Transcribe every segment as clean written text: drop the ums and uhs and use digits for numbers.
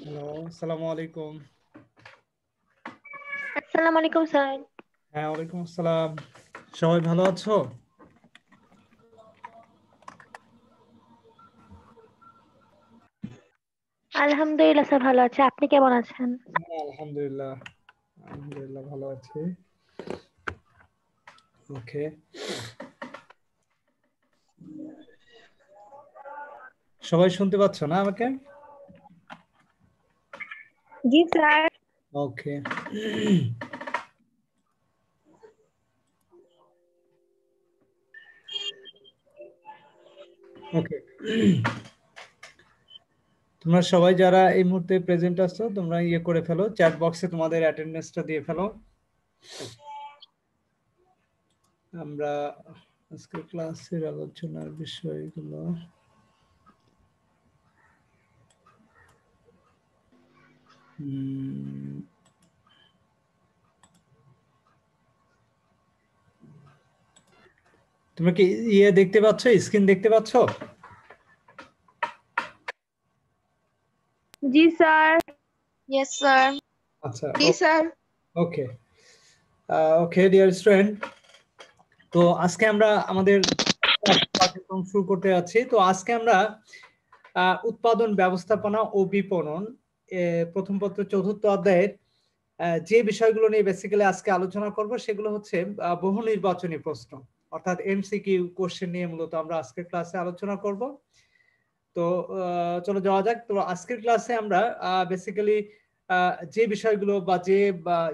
Hello, আসসালামু আলাইকুম। আসসালামু আলাইকুম স্যার। হ্যাঁ, ওয়ালাইকুম আসসালাম। সবাই ভালো আছো? আলহামদুলিল্লাহ স্যার, ভালো আছে। আপনি কেমন আছেন? হ্যাঁ, আলহামদুলিল্লাহ। আলহামদুলিল্লাহ ভালো আছি। ওকে। সবাই শুনতে পাচ্ছ না আমাকে? জি স্যার। ওকে। ওকে। তোমরা সবাই যারা এই মুহূর্তে প্রেজেন্ট আছো তোমরা ইয়ে করে ফেলো, চ্যাট বক্সে তোমাদের অ্যাটেন্ডেন্সটা দিয়ে ফেলো। আমরা আজকে ক্লাসের আলোচনার বিষয়গুলো তোমরা কি ইয়ে দেখতে পাচ্ছ, স্ক্রিন দেখতে পাচ্ছ? জি স্যার। Yes, sir. আচ্ছা, Yes, sir. ওকে। ওকে ডিয়ার স্টুডেন্ট, তো আজকে আমরা আমাদের পাঠ্যক্রম শুরু করতে যাচ্ছি। তো আজকে আমরা উৎপাদন ব্যবস্থাপনা ও বিপণন প্রথম পত্র চতুর্থ অধ্যায়ের যে বিষয়গুলো নিয়ে বেসিক্যালি আজকে আলোচনা করব সেগুলো হচ্ছে বহু নির্বাচনী প্রশ্ন, অর্থাৎ এমসিকিউ কোশ্চেন নিয়ে মূলত আমরা আজকের ক্লাসে আলোচনা করব। তো চলো যাওয়া যাক। তো আজকের ক্লাসে আমরা বেসিক্যালি যে বিষয়গুলো বা যে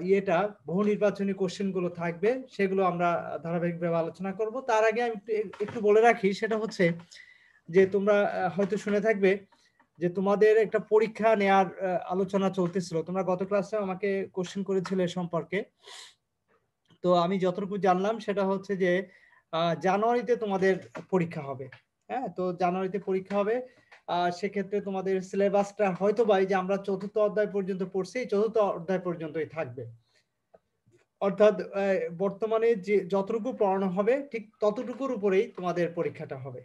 ইয়েটা বহু নির্বাচনী কোশ্চেন গুলো থাকবে সেগুলো আমরা ধারাবাহিকভাবে আলোচনা করব। তার আগে আমি একটু বলে রাখি, সেটা হচ্ছে যে তোমরা হয়তো শুনে থাকবে যে তোমাদের একটা পরীক্ষা নেয়ার আলোচনা চলতেছিল। তোমরা গত ক্লাসে আমাকে কোশ্চেন করেছিলে সম্পর্কে। তো আমি যতটুকু জানলাম সেটা হচ্ছে যে জানুয়ারিতে তোমাদের পরীক্ষা হবে। হ্যাঁ, তো জানুয়ারিতে পরীক্ষা হবে। সেক্ষেত্রে তোমাদের সিলেবাসটা হয়তো বা এই যে আমরা চতুর্থ অধ্যায় পর্যন্ত পড়ছি, এই চতুর্থ অধ্যায় পর্যন্তই থাকবে। অর্থাৎ বর্তমানে যে যতটুকু পড়ানো হবে ঠিক ততটুকুর উপরেই তোমাদের পরীক্ষাটা হবে।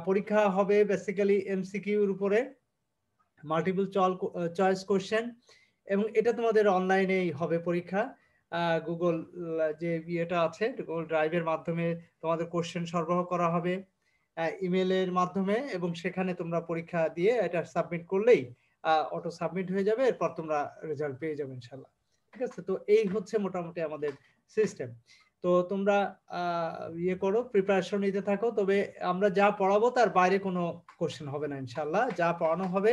পরীক্ষা হবে বেসিক্যালি এমসিকিউর উপরে, মাল্টিপল চয়েস কোশ্চেন, এবং এটা তোমাদের অনলাইনেই হবে পরীক্ষা। গুগল যে ইয়েটা আছে, গুগল ড্রাইভের মাধ্যমে তোমাদের কোশ্চেন সরবরাহ করা হবে ইমেলের মাধ্যমে, এবং সেখানে তোমরা পরীক্ষা দিয়ে এটা সাবমিট করলেই অটো সাবমিট হয়ে যাবে। এরপর তোমরা রেজাল্ট পেয়ে যাবে ইনশাল্লাহ। ঠিক আছে, তো এই হচ্ছে মোটামুটি আমাদের সিস্টেম। তো তোমরা ইয়ে করো, প্রিপারেশন নিতে থাকো। তবে আমরা যা পড়াবো তার বাইরে কোনো কোশ্চেন হবে না ইনশাল্লাহ। যা পড়ানো হবে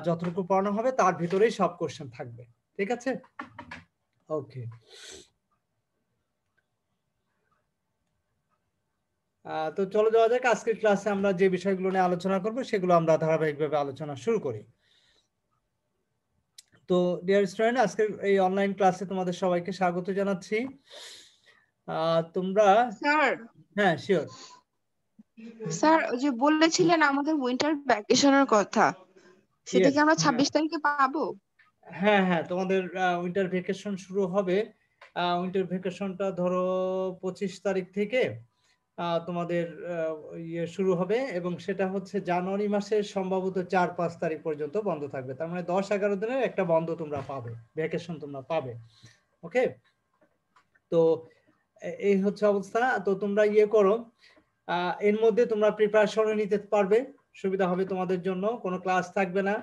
যতটুকু পড়ানো হবে তার ভিতরেই সব কোশ্চেন থাকবে। ঠিক আছে, ওকে। তো চলো যাওয়া যাক। আজকের ক্লাসে আমরা যে বিষয়গুলো নিয়ে আলোচনা করব সেগুলো আমরা ধারাবাহিকভাবে আলোচনা শুরু করি। তো ডিয়ার স্টুডেন্ট, আজকের এই অনলাইন ক্লাসে তোমাদের সবাইকে স্বাগত জানাচ্ছি। তোমরা স্যার হ্যাঁ শিওর। স্যার ওই যে বলেছিলেন আমাদের উইন্টার ভ্যাকেশনের কথা, সেটা কি আমরা 26 তারিখে পাবো? হ্যাঁ হ্যাঁ, তোমাদের উইন্টার ভ্যাকেশন শুরু হবে। উইন্টার ভ্যাকেশনটা ধরো 25 তারিখ থেকে তোমাদের ইয়ে শুরু হবে, এবং সেটা হচ্ছে জানুয়ারি মাসের সম্ভবত 4-5 তারিখ পর্যন্ত বন্ধ থাকবে। তার মানে 10-11 দিনের একটা বন্ধ তোমরা পাবে, ভ্যাকেশন তোমরা পাবে। ওকে, তো এই হচ্ছে অবস্থা। তো তোমরা ইয়ে করো, এর মধ্যে তোমরা প্রিপারেশন নিতে পারবে, সুবিধা হবে তোমাদের জন্য। কোনো ক্লাস থাকবে না,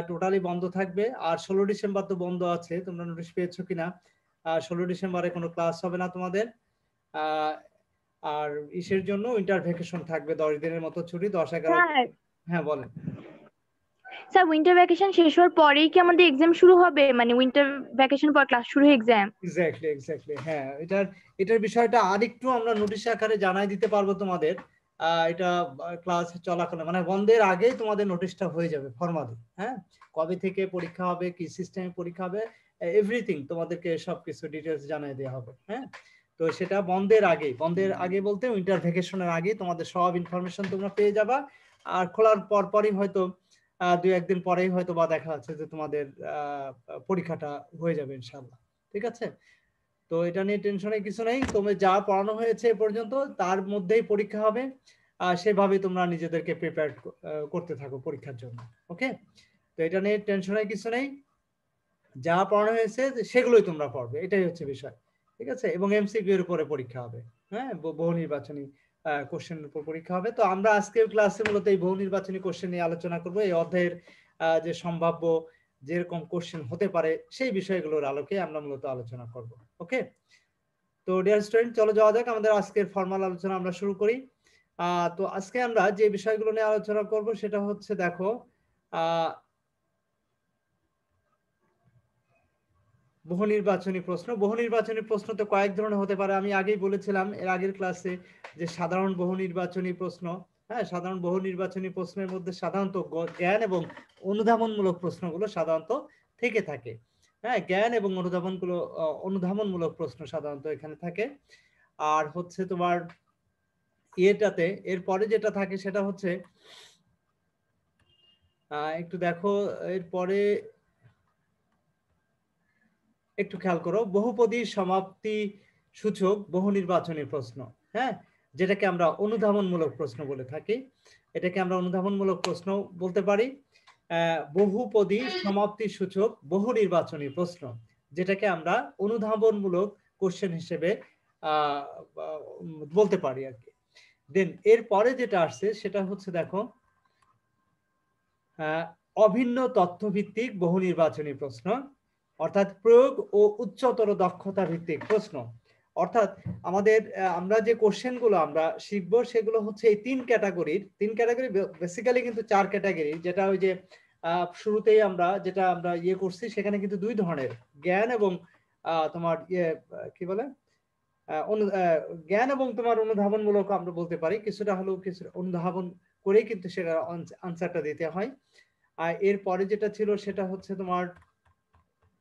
টোটালি বন্ধ থাকবে। আর 16 ডিসেম্বর তো বন্ধ আছে, তোমরা নোটিশ পেয়েছো কিনা। 16 ডিসেম্বরে কোনো ক্লাস হবে না তোমাদের। আর ইসের জন্য উইন্টার ভ্যাকেশন থাকবে 10 দিনের মতো ছুটি, 10-11। স্যার, হ্যাঁ বলেন। স্যার উইন্টার ভ্যাকেশন শেষ হওয়ার পরেই কি আমাদের এক্সাম শুরু হবে? মানে উইন্টার ভ্যাকেশন পর ক্লাস শুরু হয়ে এক্সাম? এক্স্যাক্টলি হ্যাঁ, এটার বিষয়টা আরেকটু আমরা নোটিশ আকারে জানাই দিতে পারবো তোমাদের। এটা ক্লাস চলাকালীন মানে বন্ধের আগেই তোমাদের নোটিশটা হয়ে যাবে ফরমালি। হ্যাঁ, কবে থেকে পরীক্ষা হবে, কি সিস্টেমে পরীক্ষা হবে, এভরিথিং তোমাদেরকে সবকিছু ডিটেলস জানিয়ে দেওয়া হবে। হ্যাঁ, তো সেটা বন্ধের আগে বলতে উইন্টার ভ্যাকেশনের আগে তোমাদের সব ইনফরমেশন তোমরা পেয়ে যাবা। আর খোলার পরই হয়তো 2-1 দিন পরেই হয়তো বা দেখা যাচ্ছে যে তোমাদের পরীক্ষাটা হয়ে যাবে ইনশাল্লাহ। ঠিক আছে, তো এটা নিয়ে টেনশনের কিছু নেই। তুমি যা পড়ানো হয়েছে এ পর্যন্ত তার মধ্যেই পরীক্ষা হবে, সেভাবে তোমরা নিজেদেরকে প্রিপেয়ার করতে থাকো পরীক্ষার জন্য। ওকে, তো এটা নিয়ে টেনশনের কিছু নেই, যা পড়ানো হয়েছে সেগুলোই তোমরা পড়বে, এটাই হচ্ছে বিষয়, ঠিক আছে। এবং এমসিকিউ এর উপরে পরীক্ষা হবে, হ্যাঁ, বহু নির্বাচনী কোশ্চেনের উপর পরীক্ষা হবে। তো আমরা আজকের ক্লাসে মূলত এই বহু নির্বাচনী কোশ্চেন নিয়ে আলোচনা করব, এই অধ্যায়ের যে সম্ভাব্য যেরকম কোশ্চেন হতে পারে সেই বিষয়গুলোর আলোকে আমরা মূলত আলোচনা করব। ওকে, তো ডিয়ার স্টুডেন্ট, চলো যাওয়া যাক, আমাদের আজকের ফর্মাল আলোচনা আমরা শুরু করি। তো আজকে আমরা যে বিষয়গুলো নিয়ে আলোচনা করব সেটা হচ্ছে, দেখো, বহু নির্বাচনী প্রশ্ন। বহু নির্বাচনী প্রশ্ন তো কয়েক ধরনের হতে পারে, আমি আগেই বলেছিলাম এর আগের ক্লাসে যে সাধারণ বহু নির্বাচনী প্রশ্ন, হ্যাঁ, সাধারণ বহু নির্বাচনী প্রশ্নের মধ্যে সাধারণত জ্ঞান এবং অনুধাবনমূলক প্রশ্নগুলো সাধারণত থেকে থাকে, হ্যাঁ, জ্ঞান এবং অনুধাবনমূলক প্রশ্ন সাধারণত এখানে থাকে। আর হচ্ছে তোমার এটাতে এরপরে যেটা থাকে সেটা হচ্ছে, একটু দেখো এরপরে একটু খেয়াল করো, বহুপদী সমাপ্তি সূচক বহু নির্বাচনী প্রশ্ন, হ্যাঁ, যেটাকে আমরা অনুধাবনমূলক প্রশ্ন বলে থাকি, এটাকে আমরা অনুধাবনমূলক প্রশ্ন বলতে পারি। বহুপদী সমাপ্তি সূচক বহু নির্বাচনী প্রশ্ন, যেটাকে আমরা অনুধাবনমূলক কোশ্চেন হিসেবে বলতে পারি আর কি। দেন এরপরে যেটা আসছে সেটা হচ্ছে, দেখো, অভিন্ন তথ্যভিত্তিক বহু নির্বাচনী প্রশ্ন, অর্থাৎ প্রয়োগ ও উচ্চতর দক্ষতা ভিত্তিক প্রশ্ন। অর্থাৎ আমরা যে কোশ্চেনগুলো আমরা শিখব সেগুলো হচ্ছে এই তিন ক্যাটাগরি, বেসিক্যালি কিন্তু 4 ক্যাটাগরি, যেটা ওই যে শুরুতেই যেটা আমরা করছি, সেখানে কিন্তু 2 ধরনের, জ্ঞান এবং তোমার কি বলে জ্ঞান এবং তোমার অনুধাবনমূলক আমরা বলতে পারি, কিছুটা হলেও কিছু অনুধাবন করেই কিন্তু সেটা আনসারটা দিতে হয়। আর এরপরে যেটা ছিল সেটা হচ্ছে তোমার,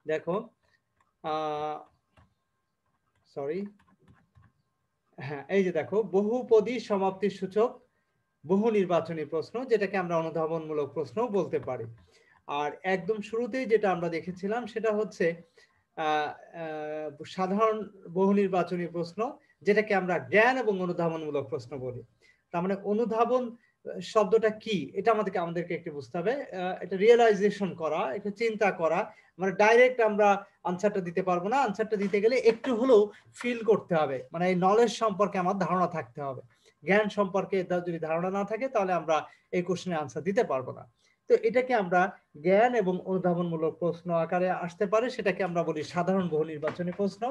দেখো, সরি, হ্যাঁ, এই যে দেখো, বহুপদী সমাপ্তি সূচক বহু নির্বাচনী প্রশ্ন, যেটাকে আমরা অনুধাবনমূলক প্রশ্ন বলতে পারি। আর একদম শুরুতেই যেটা আমরা দেখেছিলাম সেটা হচ্ছে সাধারণ বহু নির্বাচনী প্রশ্ন, যেটাকে আমরা জ্ঞান এবং অনুধাবনমূলক প্রশ্ন বলি। তার মানে অনুধাবন শব্দটা কি, এটা আমাদেরকে একটু বুঝতে হবে, এটা রিয়েলাইজেশন করা, একটু চিন্তা করা, মানে ডাইরেক্ট আমরা আনসারটা দিতে পারবো না, আনসারটা দিতে গেলে একটু হলেও ফিল করতে হবে, মানে এই নলেজ সম্পর্কে আমার ধারণা থাকতে হবে। জ্ঞান সম্পর্কে যদি ধারণা না থাকে তাহলে আমরা এই কোশ্চেনের আনসার দিতে পারবো না। তো এটাকে আমরা জ্ঞান এবং অনুধাবনমূলক প্রশ্ন আকারে আসতে পারে, সেটাকে আমরা বলি সাধারণ বহু নির্বাচনী প্রশ্ন।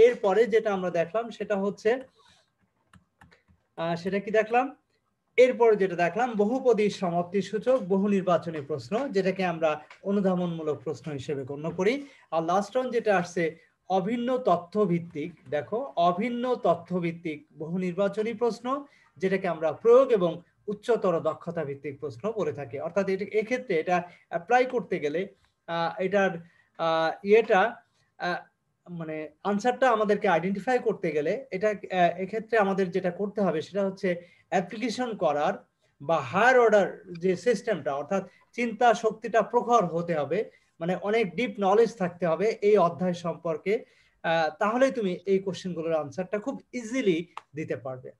এরপরে যেটা আমরা দেখলাম সেটা হচ্ছে, সেটা কি দেখলাম, এরপরে যেটা দেখলাম বহুপদী সমাপ্তি সূচক বহু নির্বাচনী প্রশ্ন, যেটাকে আমরা অনুধাবনমূলক প্রশ্ন হিসেবে গণ্য করি। আর লাস্ট ওয়ান যেটা আসছে অভিন্ন তথ্য ভিত্তিক, দেখো, অভিন্ন তথ্য ভিত্তিক বহু নির্বাচনী প্রশ্ন, যেটাকে আমরা প্রয়োগ এবং উচ্চতর দক্ষতা ভিত্তিক প্রশ্ন বলে থাকি। অর্থাৎ এক্ষেত্রে এটা অ্যাপ্লাই করতে গেলে এটার মানে আনসারটা আমাদেরকে আইডেন্টিফাই করতে গেলে এটা এক্ষেত্রে আমাদের যেটা করতে হবে সেটা হচ্ছে অ্যাপ্লিকেশন করার বা হায়ার অর্ডার যে সিস্টেমটা, অর্থাৎ চিন্তা শক্তিটা প্রখর হতে হবে, মানে অনেক ডিপ নলেজ থাকতে হবে এই অধ্যায় সম্পর্কে, তাহলেই তুমি এই কোশ্চেনগুলোর আনসারটা খুব ইজিলি দিতে পারবে।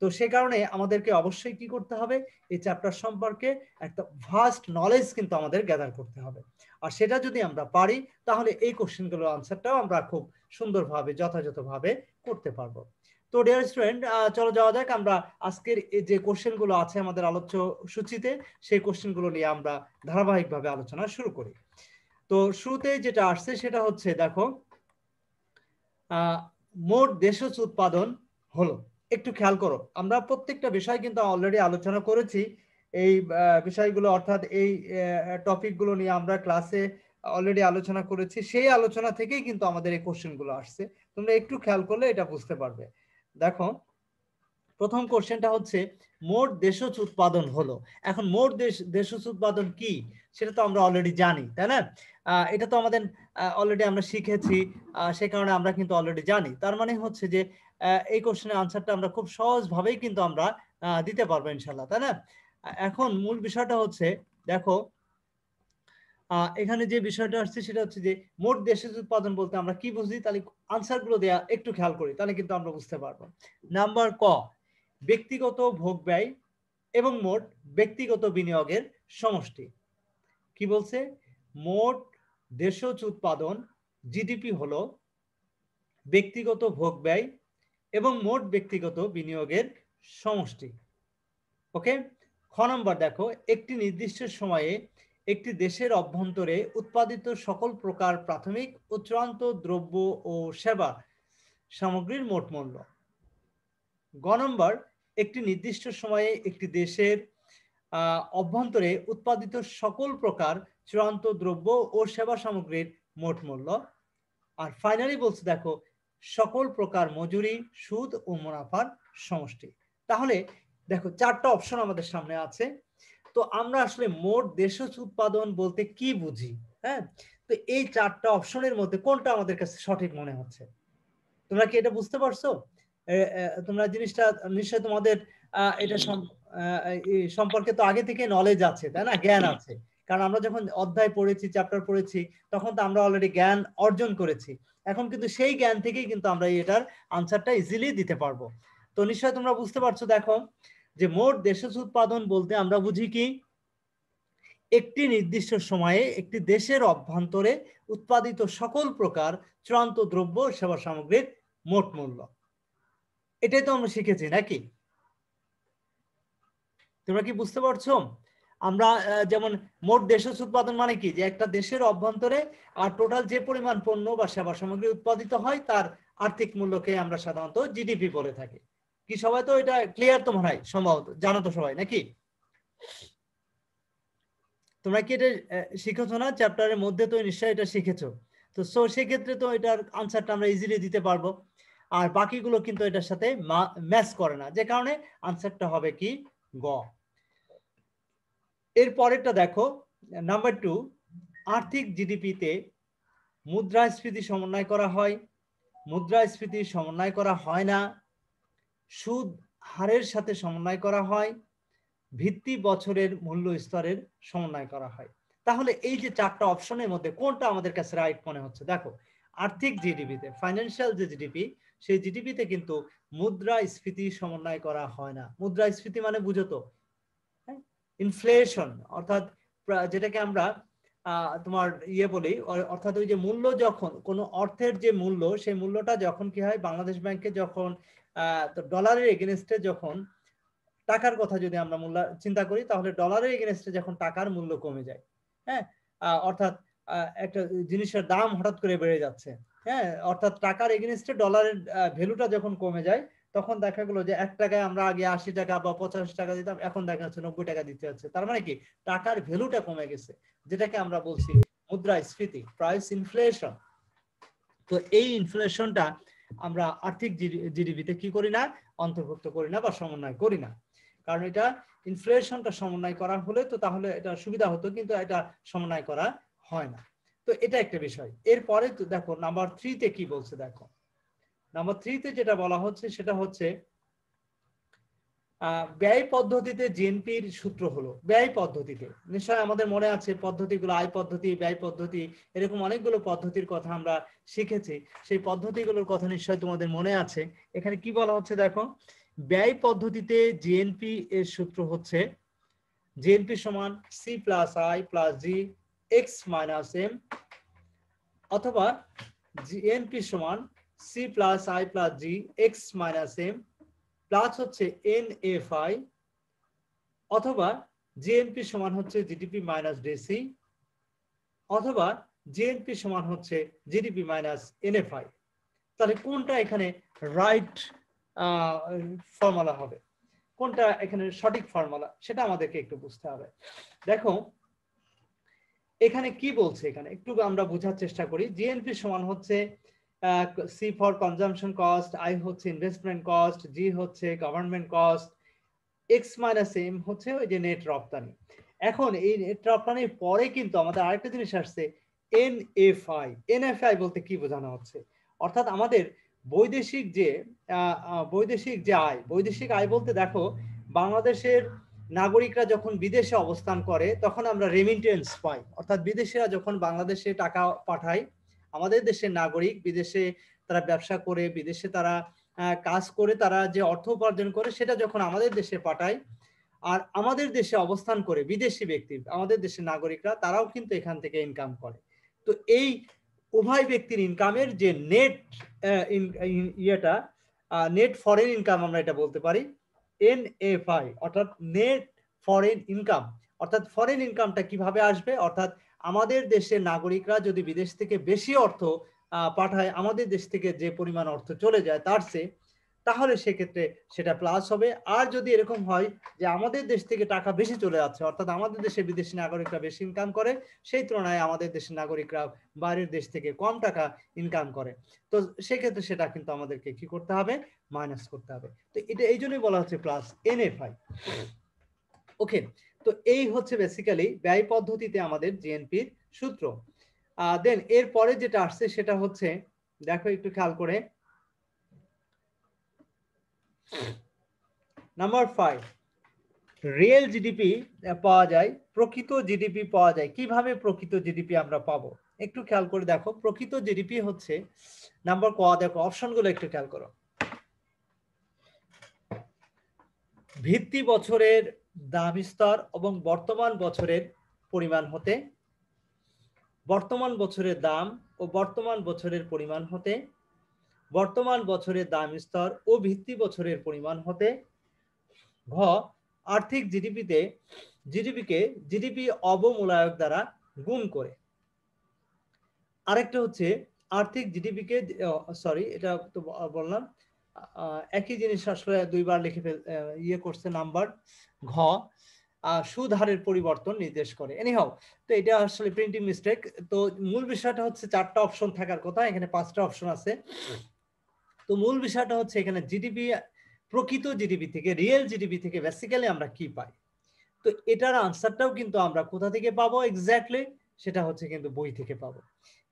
তো সে কারণে আমাদেরকে অবশ্যই কি করতে হবে, এই চ্যাপ্টার সম্পর্কে একটা ভাস্ট নলেজ কিন্তু আমাদের গ্যাদার করতে হবে। আর সেটা যদি আমরা পারি তাহলে এই কোশ্চেনগুলোর আনসারটাও আমরা খুব সুন্দরভাবে যথাযথভাবে করতে পারবো। তো ডিয়ার স্টুডেন্ট, চলো যাওয়া যাক, আমরা আজকের যে কোশ্চেনগুলো আছে আমাদের আলোচ্য সূচিতে, সেই কোশ্চেনগুলো নিয়ে আমরা ধারাবাহিকভাবে আলোচনা শুরু করি। তো শুরুতে যেটা আসছে সেটা হচ্ছে, দেখো, মোট দেশজ উৎপাদন হলো। একটু খেয়াল করো, আমরা প্রত্যেকটা বিষয় কিন্তু অলরেডি আলোচনা করেছি, এই বিষয়গুলো অর্থাৎ এই টপিকগুলো নিয়ে আমরা ক্লাসে অলরেডি আলোচনা করেছি, সেই আলোচনা থেকেই কিন্তু আমাদের এই কোশ্চেনগুলো আসছে, তোমরা একটু খেয়াল করলে এটা বুঝতে পারবে। দেখো, প্রথম কোশ্চেনটা হচ্ছে মোট দেশজ উৎপাদন হলো। এখন মোট দেশজ উৎপাদন কি সেটা তো আমরা অলরেডি জানি, তাই না? এটা তো আমাদের অলরেডি আমরা শিখেছি, সে কারণে আমরা কিন্তু অলরেডি জানি। তার মানে হচ্ছে যে এই কোশ্চেনের আনসারটা আমরা খুব সহজভাবেই কিন্তু আমরা দিতে পারবো ইনশাল্লাহ, তাই না? এখন মূল বিষয়টা হচ্ছে, দেখো, এখানে যে বিষয়টা আসছে সেটা হচ্ছে যে মোট দেশজ উৎপাদন বলতে আমরা কি বুঝি, তাহলে আনসারগুলো দেয়া একটু খেয়াল করি, তাহলে কিন্তু আমরা বুঝতে পারবো। নাম্বার ক, ব্যক্তিগত ভোগ ব্যয় এবং মোট ব্যক্তিগত বিনিয়োগের সমষ্টি। কি বলছে? মোট দেশজ উৎপাদন জিডিপি হলো ব্যক্তিগত ভোগ ব্যয় এবং মোট ব্যক্তিগত বিনিয়োগের সমষ্টি। ওকে, খ নম্বর দেখো, একটি নির্দিষ্ট সময়ে একটি দেশের অভ্যন্তরে উৎপাদিত সকল প্রকার প্রাথমিক ও চূড়ান্ত দ্রব্য ও সেবা সামগ্রীর মোট মূল্য। গ নম্বর, একটি নির্দিষ্ট সময়ে একটি দেশের অভ্যন্তরে উৎপাদিত সকল প্রকার চূড়ান্ত দ্রব্য ও সেবা সামগ্রীর মোট মূল্য। আর ফাইনালি বলছে দেখো, সকল প্রকার মজুরি, সুদ ও মুনাফার সমষ্টি। তাহলে দেখো চারটা অপশন আমাদের সামনে আছে। তো আমরা আসলে মোট দেশজ উৎপাদন বলতে কি বুঝি? হ্যাঁ, তো এই চারটা অপশনের মধ্যে কোনটা আমাদের কাছে সঠিক মনে হচ্ছে? তোমরা কি এটা বুঝতে পারছো? তোমরা জিনিসটা নিশ্চয় তোমাদের এটা সম্পর্কে তো আগে থেকে নলেজ আছে, তাই না? জ্ঞান আছে, কারণ আমরা যখন অধ্যায় পড়েছি, চ্যাপ্টার পড়েছি, তখন তো আমরা অলরেডি জ্ঞান অর্জন করেছি। এখন কিন্তু সেই জ্ঞান থেকেই কিন্তু আমরা এটার আনসারটা ইজিলি দিতে পারবো। তো নিশ্চয় তোমরা বুঝতে পারছো। দেখো যে মোট দেশজ উৎপাদন বলতে আমরা বুঝি কি? একটি নির্দিষ্ট সময়ে একটি দেশের অভ্যন্তরে উৎপাদিত সকল প্রকার চূড়ান্ত দ্রব্য সেবা সামগ্রীর মোট মূল্য। এটাই তো আমরা শিখেছি নাকি? তোমরা কি বুঝতে পারছো? আমরা যেমন মোট দেশজ উৎপাদন মানে কি, যে একটা দেশের অভ্যন্তরে আর টোটাল যে পরিমাণ পণ্য বা সেবা সামগ্রী উৎপাদিত হয় তার আর্থিক মূল্যকে আমরা সাধারণত জিডিপি বলে থাকি। কি সবাই তো এটা ক্লিয়ার? তো মনে হয় সম্ভবত জানো তো সবাই নাকি? তোমরা কি এটা শিখেছো না? চ্যাপ্টারের মধ্যে তো নিশ্চয়ই এটা শিখেছো। তো সেক্ষেত্রে তো এটার আনসারটা আমরা ইজিলি দিতে পারবো। আর বাকিগুলো কিন্তু এটার সাথে ম্যাচ করে না, যে কারণে আনসারটা হবে কি? গ। এর পরেরটা দেখো, নাম্বার 2, আর্থিক জিডিপিতে মুদ্রাস্ফীতি সমন্বয় করা হয়, মুদ্রাস্ফীতি সমন্বয় করা হয় না, সুদ হারের সাথে সমন্বয় করা হয়, ভিত্তি বছরের মূল্য স্তরের সমন্বয় করা হয়। তাহলে এই যে চারটা অপশনের মধ্যে কোনটা আমাদের কাছে রাইট মনে হচ্ছে? দেখো, আর্থিক জিডিপিতে, ফাইন্যান্সিয়াল যে জিডিপি, সেই জিডিপিতে কিন্তু মুদ্রাস্ফীতি সমন্বয় করা হয় না। মুদ্রাস্ফীতি মানে বুঝো তো, ইনফ্লেশন, অর্থাৎ যেটাকে আমরা তোমার বলি, অর্থাৎ ওই যে মূল্য, যখন কোনো অর্থের যে মূল্য, সেই মূল্যটা যখন কি হয়, বাংলাদেশ ব্যাংকে যখন ডলারের এগেনস্টে যখন টাকার কথা যদি আমরা মূল্য চিন্তা করি, তাহলে ডলারের এগেনস্টে যখন টাকার মূল্য কমে যায়, হ্যাঁ, অর্থাৎ একটা জিনিসের দাম হঠাৎ করে বেড়ে যাচ্ছে, হ্যাঁ, অর্থাৎ টাকার এগেনস্টে ডলারের ভ্যালুটা যখন কমে যায়, তখন দেখা গেলো যে 1 টাকায় আমরা আগে 80 টাকা বা 85 টাকা দিতাম, এখন দেখা যাচ্ছে 90 টাকা দিতে হচ্ছে। তার মানে কি? টাকার ভ্যালুটা কমে গেছে, যেটাকে আমরা বলছি মুদ্রাস্ফীতি, প্রাইস ইনফ্লেশন। তো এই ইনফ্লেশনটা আমরা আর্থিক জিডিপিতে কি করি না? অন্তর্ভুক্ত করি না বা সমন্বয় করি না। কারণ এটা ইনফ্লেশনটা সমন্বয় করা হলে তো তাহলে এটা সুবিধা হতো, কিন্তু এটা সমন্বয় করা হয় না। তো এটা একটা বিষয়। এরপরে তো দেখো নাম্বার 3 তে কি বলছে। দেখো নাম্বার 3 তে যেটা বলা হচ্ছে সেটা হচ্ছে ব্যয় পদ্ধতিতে জিএনপির সূত্র হলো। ব্যয় পদ্ধতিতে নিশ্চয় আমাদের মনে আছে পদ্ধতিগুলো, আয় পদ্ধতি, ব্যয় পদ্ধতি, এরকম অনেকগুলো পদ্ধতির কথা আমরা শিখেছি। সেই পদ্ধতিগুলোর কথা নিশ্চয় তোমাদের মনে আছে। এখানে কি বলা হচ্ছে দেখো, ব্যয় পদ্ধতিতে জিএনপি এর সূত্র হচ্ছে জিএনপি সমান C plus I plus G X minus M, অথবা জিএনপি সমান C plus I plus G X minus M plus হচ্ছে এনএফআই, অথবা জিএনপি সমান হচ্ছে জিডিপি মাইনাস ডিসি, অথবা জিএনপি সমান হচ্ছে জিডিপি মাইনাস এনএফআই। তাহলে কোনটা এখানে রাইট ফর্মুলা হবে? কোনটা এখানে সঠিক ফর্মুলা, সেটা আমাদেরকে একটু বুঝতে হবে। দেখো এখানে কি বলছে, এখানে একটু আমরা বোঝার চেষ্টা করি। জিএনপি সমান হচ্ছে C for consumption cost, I হচ্ছে ইনভেস্টমেন্ট কস্ট, জি হচ্ছে government cost, X minus M হচ্ছে ওই যে নেট রপ্তানি। এখন এই নেট রপ্তানির পরে কিন্তু আমাদের আরেকটা জিনিস আসছে এনএফআই। এনএফআই বলতে কি বোঝানো হচ্ছে? অর্থাৎ আমাদের বৈদেশিক যে আয়, বৈদেশিক আয় বলতে দেখো বাংলাদেশের নাগরিকরা যখন বিদেশে অবস্থান করে তখন আমরা রেমিটেন্স পাই, অর্থাৎ বিদেশিরা যখন বাংলাদেশে টাকা পাঠায়, আমাদের দেশের নাগরিক বিদেশে তারা ব্যবসা করে, বিদেশে তারা কাজ করে, তারা যে অর্থ উপার্জন করে সেটা যখন আমাদের দেশে পাঠায়, আর আমাদের দেশে অবস্থান করে বিদেশি ব্যক্তি, আমাদের দেশের নাগরিকরা, তারাও কিন্তু এখান থেকে ইনকাম করে। তো এই উভয় ব্যক্তির ইনকামের যে নেট ইয়েটা, নেট ফরেন ইনকাম আমরা এটা বলতে পারি, NFI, অর্থাৎ নেট ফরেন ইনকাম। অর্থাৎ ফরেন ইনকামটা কিভাবে আসবে, অর্থাৎ আমাদের দেশের নাগরিকরা যদি বিদেশ থেকে বেশি অর্থ পাঠায়, আমাদের দেশ থেকে যে পরিমাণ অর্থ চলে যায় তার চেয়ে, তাহলে সেক্ষেত্রে সেটা প্লাস হবে। আর যদি এরকম হয় যে আমাদের দেশ থেকে টাকা বেশি চলে যাচ্ছে, অর্থাৎ আমাদের দেশে বিদেশি নাগরিকরা বেশি ইনকাম করে, সেই তুলনায় আমাদের দেশের নাগরিকরা বাইরের দেশ থেকে কম টাকা ইনকাম করে, তো সেক্ষেত্রে সেটা কিন্তু আমাদেরকে কি করতে হবে, মাইনাস করতে হবে। তো এটা এই জন্যই বলা হচ্ছে প্লাস NFI। ওকে, তো এই হচ্ছে বেসিক্যালি ব্যয় পদ্ধতিতে আমাদের জিএনপির সূত্র। দেন এর পরে যেটা আসছে সেটা হচ্ছে, দেখো একটু খেয়াল করে, নাম্বার 5, রিয়েল জিডিপি পাওয়া যায়, প্রকৃত জিডিপি পাওয়া যায়। কিভাবে প্রকৃত জিডিপি আমরা পাবো একটু খেয়াল করে দেখো। প্রকৃত জিডিপি হচ্ছে নাম্বার ক, দেখো অপশনগুলো একটু খেয়াল করো। ভিত্তি বছরের দাম স্তর এবং বর্তমান বছরের পরিমাণ হতে, বর্তমান বছরের দাম ও বর্তমান বছরের পরিমাণ হতে, বর্তমান বছরের দাম স্তর ও ভিত্তি বছরের পরিমাণ হতে, ঘ আর্থিক জিডিপিকে জিডিপি অবমূল্যায়ক দ্বারা গুণ করে। আরেকটা হচ্ছে আর্থিক জিডিপিকে, সরি এটা তো বললাম, একই জিনিস আসলে দুইবার লিখে ইয়ে করছে নাম্বার। ঘ সুদ হারের পরিবর্তন নির্দেশ করে। এনিহাউ, তো এটা আসলে প্রিন্টিং মিস্টেক। তো মূল বিষয়টা হচ্ছে 4টা অপশন থাকার কথা, এখানে 5টা অপশন আছে। তো মূল বিষয়টা হচ্ছে এখানে জিডিপি, প্রকৃত জিডিপি থেকে, রিয়েল জিডিপি থেকে বেসিক্যালি আমরা কি পাই। তো এটার আনসারটাও কিন্তু আমরা কোথা থেকে পাবো এক্স্যাক্টলি, সেটা হচ্ছে কিন্তু বই থেকে পাবো,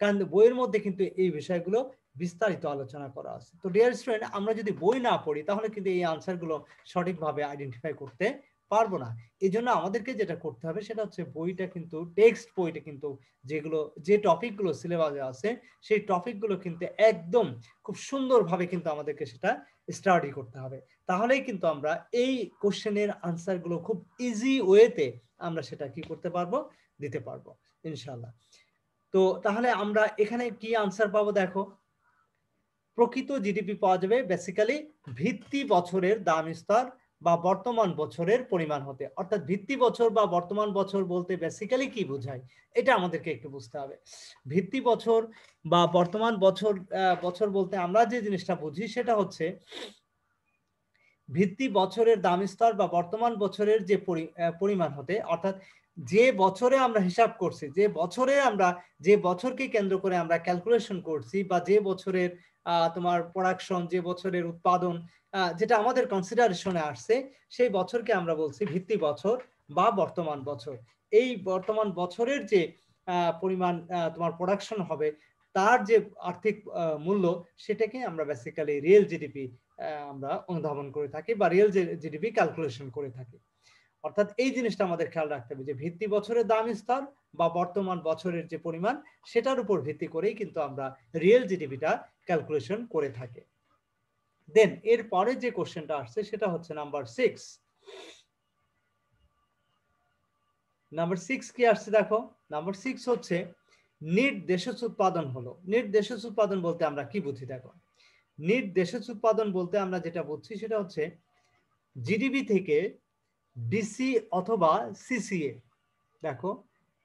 কারণ বইয়ের মধ্যে কিন্তু এই বিষয়গুলো বিস্তারিত আলোচনা করা আছে। তো ডিয়ার স্টুডেন্ট, আমরা যদি বই না পড়ি তাহলে কিন্তু এই আনসারগুলো সঠিকভাবে আইডেন্টিফাই করতে পারবো না। এই জন্য আমাদেরকে যেটা করতে হবে সেটা হচ্ছে বইটা কিন্তু, টেক্সট বইটা কিন্তু, যেগুলো যে টপিকগুলো সিলেবাসে আছে সেই টপিকগুলো কিন্তু একদম খুব সুন্দরভাবে কিন্তু আমাদেরকে সেটা স্টাডি করতে হবে। তাহলেই কিন্তু আমরা এই কোশ্চেনের আনসারগুলো খুব ইজি ওয়েতে আমরা সেটা কি করতে পারবো, দিতে পারবো ইনশাআল্লাহ। তো তাহলে আমরা এখানে কি আনসার পাবো, দেখো প্রকৃত জিডিপি পাওয়া যাবে বেসিক্যালি ভিত্তি বছরের দাম স্তর বা বর্তমান বছরের পরিমাণ হতে। অর্থাৎ ভিত্তি বছর বা বর্তমান বছর বলতে বেসিক্যালি কি বোঝায় এটা আমাদেরকে একটু বুঝতে হবে। ভিত্তি বছর বা বর্তমান বছর, বছর বলতে আমরা যে জিনিসটা বুঝি সেটা হচ্ছে ভিত্তি বছরের দাম স্তর বা বর্তমান বছরের যে পরিমাণ হতে, অর্থাৎ যে বছরে আমরা হিসাব করছি, যে বছরে আমরা, যে বছরকে কেন্দ্র করে আমরা ক্যালকুলেশন করছি, বা যে বছরের তোমার প্রোডাকশন, যে বছরের উৎপাদন, যেটা আমাদের কনসিডারেশনে আসছে, সেই বছরকে আমরা বলছি ভিত্তি বছর বা বর্তমান বছর। এই বর্তমান বছরের যে পরিমাণ তোমার প্রোডাকশন হবে, তার যে আর্থিক মূল্য, সেটাকে আমরা বেসিক্যালি রিয়েল জিডিপি আমরা অনুধাবন করে থাকি বা রিয়েল জিডিপি ক্যালকুলেশন করে থাকি। অর্থাৎ এই জিনিসটা আমাদের খেয়াল রাখতে হবে যে ভিত্তি বছরের দাম স্তর বা বর্তমান বছরের যে পরিমাণ, সেটার উপর ভিত্তি করেই কিন্তু আমরা রিয়েল জিডিপিটা ক্যালকুলেশন করে থাকি। দেন এর পরে যে কোশ্চেনটা আসছে সেটা হচ্ছে নাম্বার 6। নাম্বার 6 কি আসছে দেখো, নাম্বার 6 হচ্ছে নিট দেশজ উৎপাদন হলো। নিট দেশজ উৎপাদন বলতে আমরা কি বুঝি দেখো, নিট দেশজ উৎপাদন বলতে আমরা যেটা বুঝছি সেটা হচ্ছে জিডিপি থেকে ডিসি অথবা সিসিএ, দেখো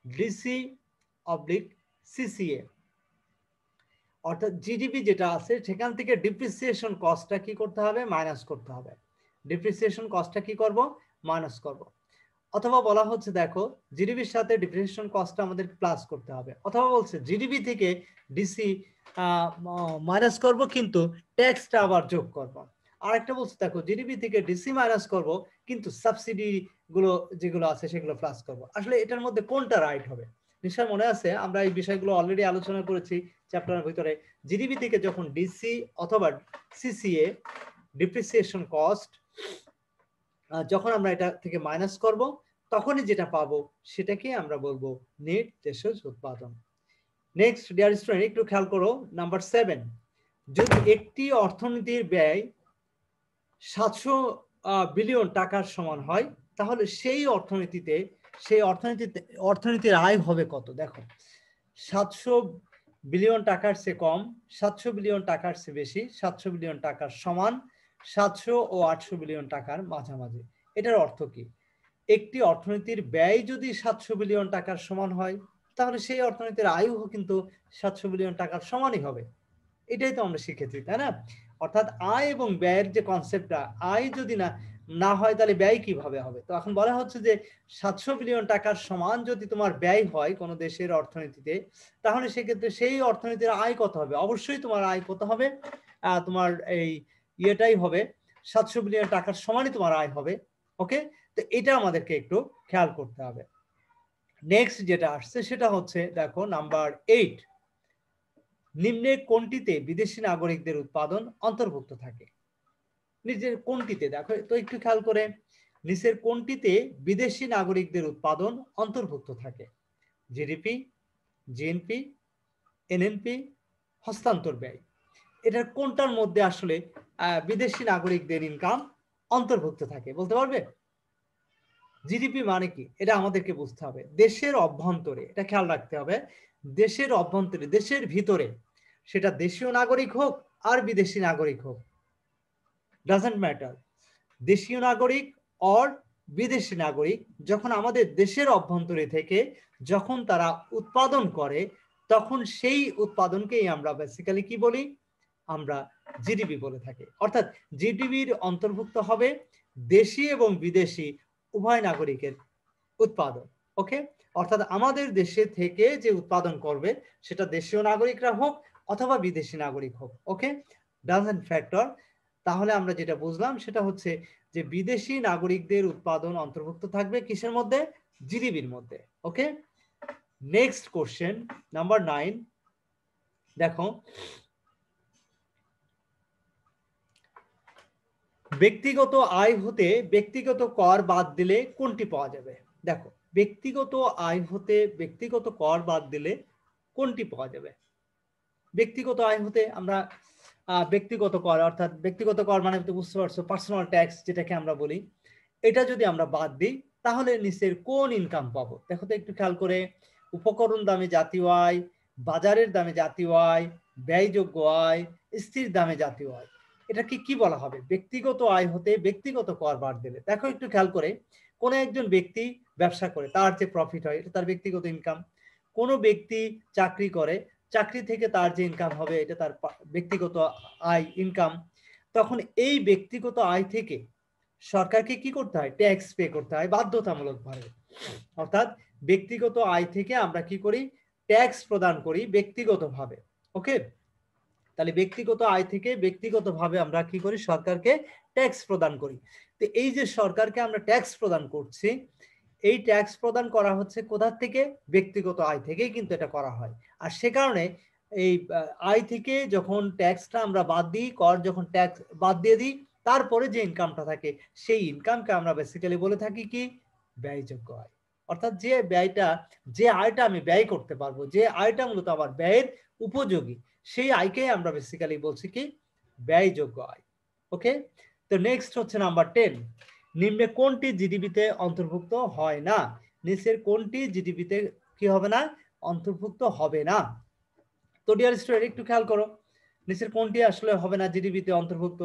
ডিসি অবলিক সিসিএ, অর্থাৎ জিডিপি যেটা আছে সেখান থেকে ডিপ্রিসিয়েশন কস্টটা কি করতে হবে, মাইনাস করতে হবে। ডিপ্রিসিয়েশন কস্টটা কি করব, মাইনাস করব। অথবা বলা হচ্ছে দেখো জিডিপির সাথে ডিপ্রিসিয়েশন কস্টটা আমাদের প্লাস করতে হবে। অথবা বলছে জিডিপি থেকে ডিসি মাইনাস করব কিন্তু ট্যাক্সটা আবার যোগ করব। আরেকটা বলছে দেখো জিডিপি থেকে ডিসি মাইনাস করব কিন্তু সাবসিডি গুলো যেগুলো আছে সেগুলো প্লাস করব। আসলে এটার মধ্যে কোনটা রাইট হবে? নিশ্চয় মনে আছে আমরা এই বিষয়গুলো অলরেডি আলোচনা করেছি চ্যাপ্টারের ভিতরে। জিডিপি থেকে যখন ডিসি অথবা সিসিএ, ডিপ্রিসিয়েশন কস্ট, যখন আমরা এটা থেকে মাইনাস করব তখনই যেটা পাবো সেটাকে আমরা বলবো নেট দেশজ উৎপাদন। নেক্সট ডিয়ার স্টুডেন্ট, একটু খেয়াল করো নাম্বার 7। যদি একটি অর্থনীতির ব্যয় 700 বিলিয়ন টাকার সমান হয় তাহলে সেই অর্থনীতির আয় হবে কত? দেখো 700 বিলিয়ন টাকার চেয়ে কম, 700 বিলিয়ন টাকার চেয়ে বেশি, 700 বিলিয়ন টাকার সমান, 700 ও 800 বিলিয়ন টাকার মাঝামাঝি। এটার অর্থ কি? একটি অর্থনীতির ব্যয় যদি 700 বিলিয়ন টাকার সমান হয়, তাহলে সেই অর্থনীতির আয়ও কিন্তু 700 বিলিয়ন টাকার সমানই হবে। এটাই তো আমরা শিখেছি, তাই না? অর্থাৎ আয় এবং ব্যয়ের যে কনসেপ্টটা, আয় যদি না হয় তাহলে ব্যয় কিভাবে হবে? তো এখন বলা হচ্ছে যে 700 বিলিয়ন টাকার সমান যদি তোমার ব্যয় হয় কোনো দেশের অর্থনীতিতে, তাহলে সেক্ষেত্রে সেই অর্থনীতির আয় কত হবে? অবশ্যই তোমার আয় কত হবে? তোমার এই ইয়েটাই হবে 700 বিলিয়ন টাকার সমানই তোমার আয় হবে। ওকে, তো এটা আমাদেরকে একটু খেয়াল করতে হবে। নেক্সট যেটা আসছে সেটা হচ্ছে, দেখো নাম্বার 8, নিম্নে কোনটিতে বিদেশি নাগরিকদের উৎপাদন অন্তর্ভুক্ত থাকে? নিচের কোনটিতে, দেখো তো একটু খেয়াল করে, নিচের কোনটিতে বিদেশি নাগরিকদের উৎপাদন অন্তর্ভুক্ত থাকে? জিডিপি, জিএনপি, এনএনপি, হস্তান্তর ব্যয়। এটার কোনটার মধ্যে আসলে বিদেশি নাগরিকদের ইনকাম অন্তর্ভুক্ত থাকে বলতে পারবে? জিডিপি মানে কি এটা আমাদেরকে বুঝতে হবে। দেশের অভ্যন্তরে, এটা খেয়াল রাখতে হবে, দেশের অভ্যন্তরে, দেশের ভিতরে, সেটা দেশীয় নাগরিক হোক আর বিদেশি নাগরিক হোক, ডাজন্ট ম্যাটার, দেশীয় নাগরিক অর বিদেশি নাগরিক, যখন আমাদের দেশের অভ্যন্তরে থেকে যখন তারা উৎপাদন করে, তখন সেই উৎপাদনকেই আমরা বেসিক্যালি কি বলি? আমরা জিডিপি বলে থাকি। অর্থাৎ জিডিপির অন্তর্ভুক্ত হবে দেশি এবং বিদেশি উভয় নাগরিকের উৎপাদন। ওকে, অর্থাৎ আমাদের দেশে থেকে যে উৎপাদন করবে সেটা দেশীয় নাগরিকরা হোক অথবা বিদেশি নাগরিক হোক। ওকে, ডাজন্ট ফ্যাক্টর। তাহলে আমরা যেটা বুঝলাম সেটা হচ্ছে যে বিদেশি নাগরিকদের উৎপাদন অন্তর্ভুক্ত থাকবে কিসের মধ্যে? জিডিপির মধ্যে। ওকে, নেক্সট কোশ্চেন নাম্বার 9, দেখো ব্যক্তিগত আয় হতে ব্যক্তিগত কর বাদ দিলে কোনটি পাওয়া যাবে? দেখো ব্যক্তিগত আয় হতে ব্যক্তিগত কর বাদ দিলে কোনটি পাওয়া যাবে? ব্যক্তিগত আয় হতে আমরা ব্যক্তিগত কর, অর্থাৎ ব্যক্তিগত কর মানে বুঝতে পারছো পার্সোনাল ট্যাক্স যেটাকে আমরা বলি, এটা যদি আমরা বাদ দিই তাহলে নিচের কোন ইনকাম পাবো? দেখো তো একটু খেয়াল করে, উপকরণ দামে জাতীয় আয়, বাজারের দামে জাতীয় আয়, ব্যয়যোগ্য আয়, স্থির দামে জাতীয় আয়। এটাকে কি বলা হবে? ব্যক্তিগত আয় হতে ব্যক্তিগত কর বাদ দিলে। দেখো একটু খেয়াল করে, কোন একজন ব্যক্তি ব্যবসা করে, তার যে প্রফিট হয় এটা তার ব্যক্তিগত ইনকাম। কোন ব্যক্তি চাকরি করে, চাকরি থেকে তার যে ইনকাম হবে এটা তার ব্যক্তিগত আয়, ইনকাম। তখন এই ব্যক্তিগত আয় থেকে সরকারকে কি করতে হয়? ট্যাক্স পে করতে হয় বাধ্যতামূলকভাবে। অর্থাৎ ব্যক্তিগত আয় থেকে আমরা কি করি? ট্যাক্স প্রদান করি ব্যক্তিগতভাবে। ওকে, তাহলে ব্যক্তিগত আয় থেকে ব্যক্তিগতভাবে আমরা কি করি? সরকারকে ট্যাক্স প্রদান করি। তো এই যে সরকারকে আমরা ট্যাক্স প্রদান করছি, এই ট্যাক্স প্রদান করা হচ্ছে কোথা থেকে? ব্যক্তিগত আয় থেকেই কিন্তু এটা করা হয়। আর সে কারণে এই আয় থেকে যখন ট্যাক্সটা আমরা বাদ দিই, কর যখন ট্যাক্স বাদ দিয়ে দিই, তারপরে যে ইনকামটা থাকে সেই ইনকামকে আমরা বেসিক্যালি বলে থাকি কি? ব্যয়যোগ্য আয়। অর্থাৎ যে ব্যয়টা, যে আয়টা আমি ব্যয় করতে পারবো, যে আয়টা মূলত আমার ব্যয়ের উপযোগী, সেই আয়কে আমরা বেসিক্যালি বলছি কি? ব্যয়যোগ্য আয়। ওকে, তো নেক্সট হচ্ছে নাম্বার 10, নিম্নে কোনটি জিডিপিতে অন্তর্ভুক্ত হয় না? নিচের কোনটি জিডিপিতে কি হবে না? অন্তর্ভুক্ত হবে না। তো ডিয়ার স্টুডেন্ট একটু খেয়াল করো, নিচের কোনটি আসলে হবে না জিডিপিতে অন্তর্ভুক্ত?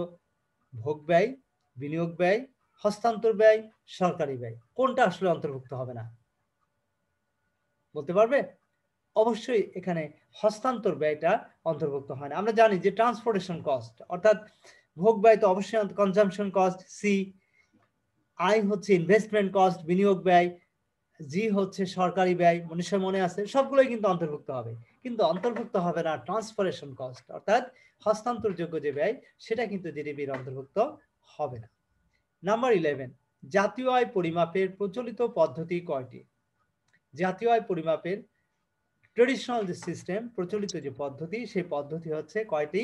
ভোগ ব্যয়, বিনিয়োগ ব্যয়, হস্তান্তর ব্যয়, সরকারি ব্যয়, কোনটা আসলে অন্তর্ভুক্ত হবে না বলতে পারবে? অবশ্যই এখানে হস্তান্তর ব্যয়টা অন্তর্ভুক্ত হয় না। আমরা জানি যে ট্রান্সপোর্টেশন কস্ট, অর্থাৎ ভোগ ব্যয় তো অবশ্যই কনজাম্পশন কস্ট, সি। আই হচ্ছে ইনভেস্টমেন্ট কস্ট, বিনিয়োগ ব্যয়, জি হচ্ছে সরকারি ব্যয়, নিশ্চয় মনে আছে, সবগুলোই কিন্তু অন্তর্ভুক্ত হবে। কিন্তু অন্তর্ভুক্ত হবে না ট্রান্সফারেশন কস্ট, অর্থাৎ হস্তান্তরযোগ্য যে ব্যয়, সেটা কিন্তু জিডিপির অন্তর্ভুক্ত হবে না। নাম্বার 11, জাতীয় আয় পরিমাপের প্রচলিত পদ্ধতি কয়টি? জাতীয় আয় পরিমাপের ট্রেডিশনাল যে সিস্টেম, প্রচলিত যে পদ্ধতি, সেই পদ্ধতি হচ্ছে কয়টি?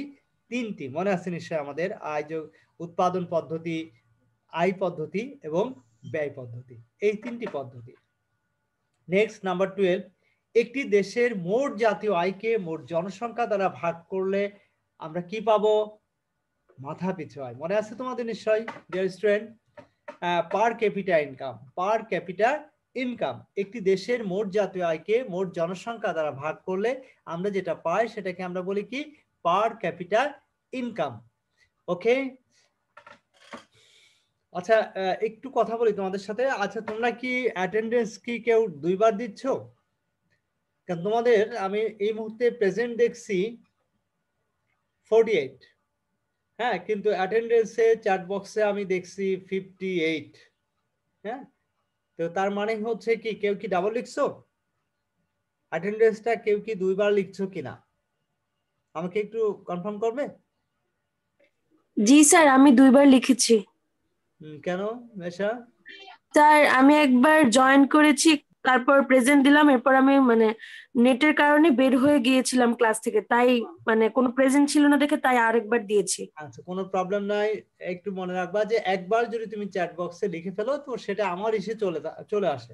3টি। মনে আছে নিশ্চয় আমাদের, আয় উৎপাদন পদ্ধতি, আয় পদ্ধতি এবং ব্যয় পদ্ধতি, এই 3টি পদ্ধতি। নেক্সট নাম্বার 12, একটি দেশের মোট জাতীয় আয়কে মোট জনসংখ্যা দ্বারা ভাগ করলে আমরা কি পাবো? মাথা পিছু আয়। মনে আছে তোমাদের নিশ্চয় ডিয়ার স্টুডেন্ট? পার ক্যাপিটা ইনকাম। পার ক্যাপিটা ইনকাম একটি দেশের মোট জাতীয় আয়কে মোট জনসংখ্যা দ্বারা ভাগ করলে আমরা যেটা পাই সেটাকে আমরা বলি কি পার ক্যাপিটা ইনকাম। ওকে, আচ্ছা একটু কথা বলি তোমাদের সাথে। আচ্ছা তোমরা কি অ্যাটেন্ডেন্স কি কেউ 2 বার দিচ্ছ? কারণ তোমাদের আমি এই মুহূর্তে প্রেজেন্ট দেখছি 48, হ্যাঁ, কিন্তু অ্যাটেন্ডেন্সে চ্যাট বক্সে আমি দেখছি 58। হ্যাঁ, তো তার মানে হচ্ছে কি কেউ কি ডাবল লিখছো? অ্যাটেন্ডেন্সটা কেউ কি 2 বার লিখছো কিনা আমাকে একটু কনফার্ম করবে? জি স্যার, আমি 2 বার লিখেছি। কেন মেশা? স্যার আমি একবার জয়েন করেছি, তারপর প্রেজেন্ট দিলাম, এরপর আমি মানে নেটের কারণে বের হয়ে গিয়েছিলাম ক্লাস থেকে, তাই মানে কোনো প্রেজেন্ট ছিল না দেখে তাই আরেকবার দিয়েছি। আচ্ছা কোনো প্রবলেম নাই। একটু মনে রাখবা যে একবার যদি তুমি চ্যাট বক্সে লিখে ফেলো তো সেটা আমার ইসে চলে আসে।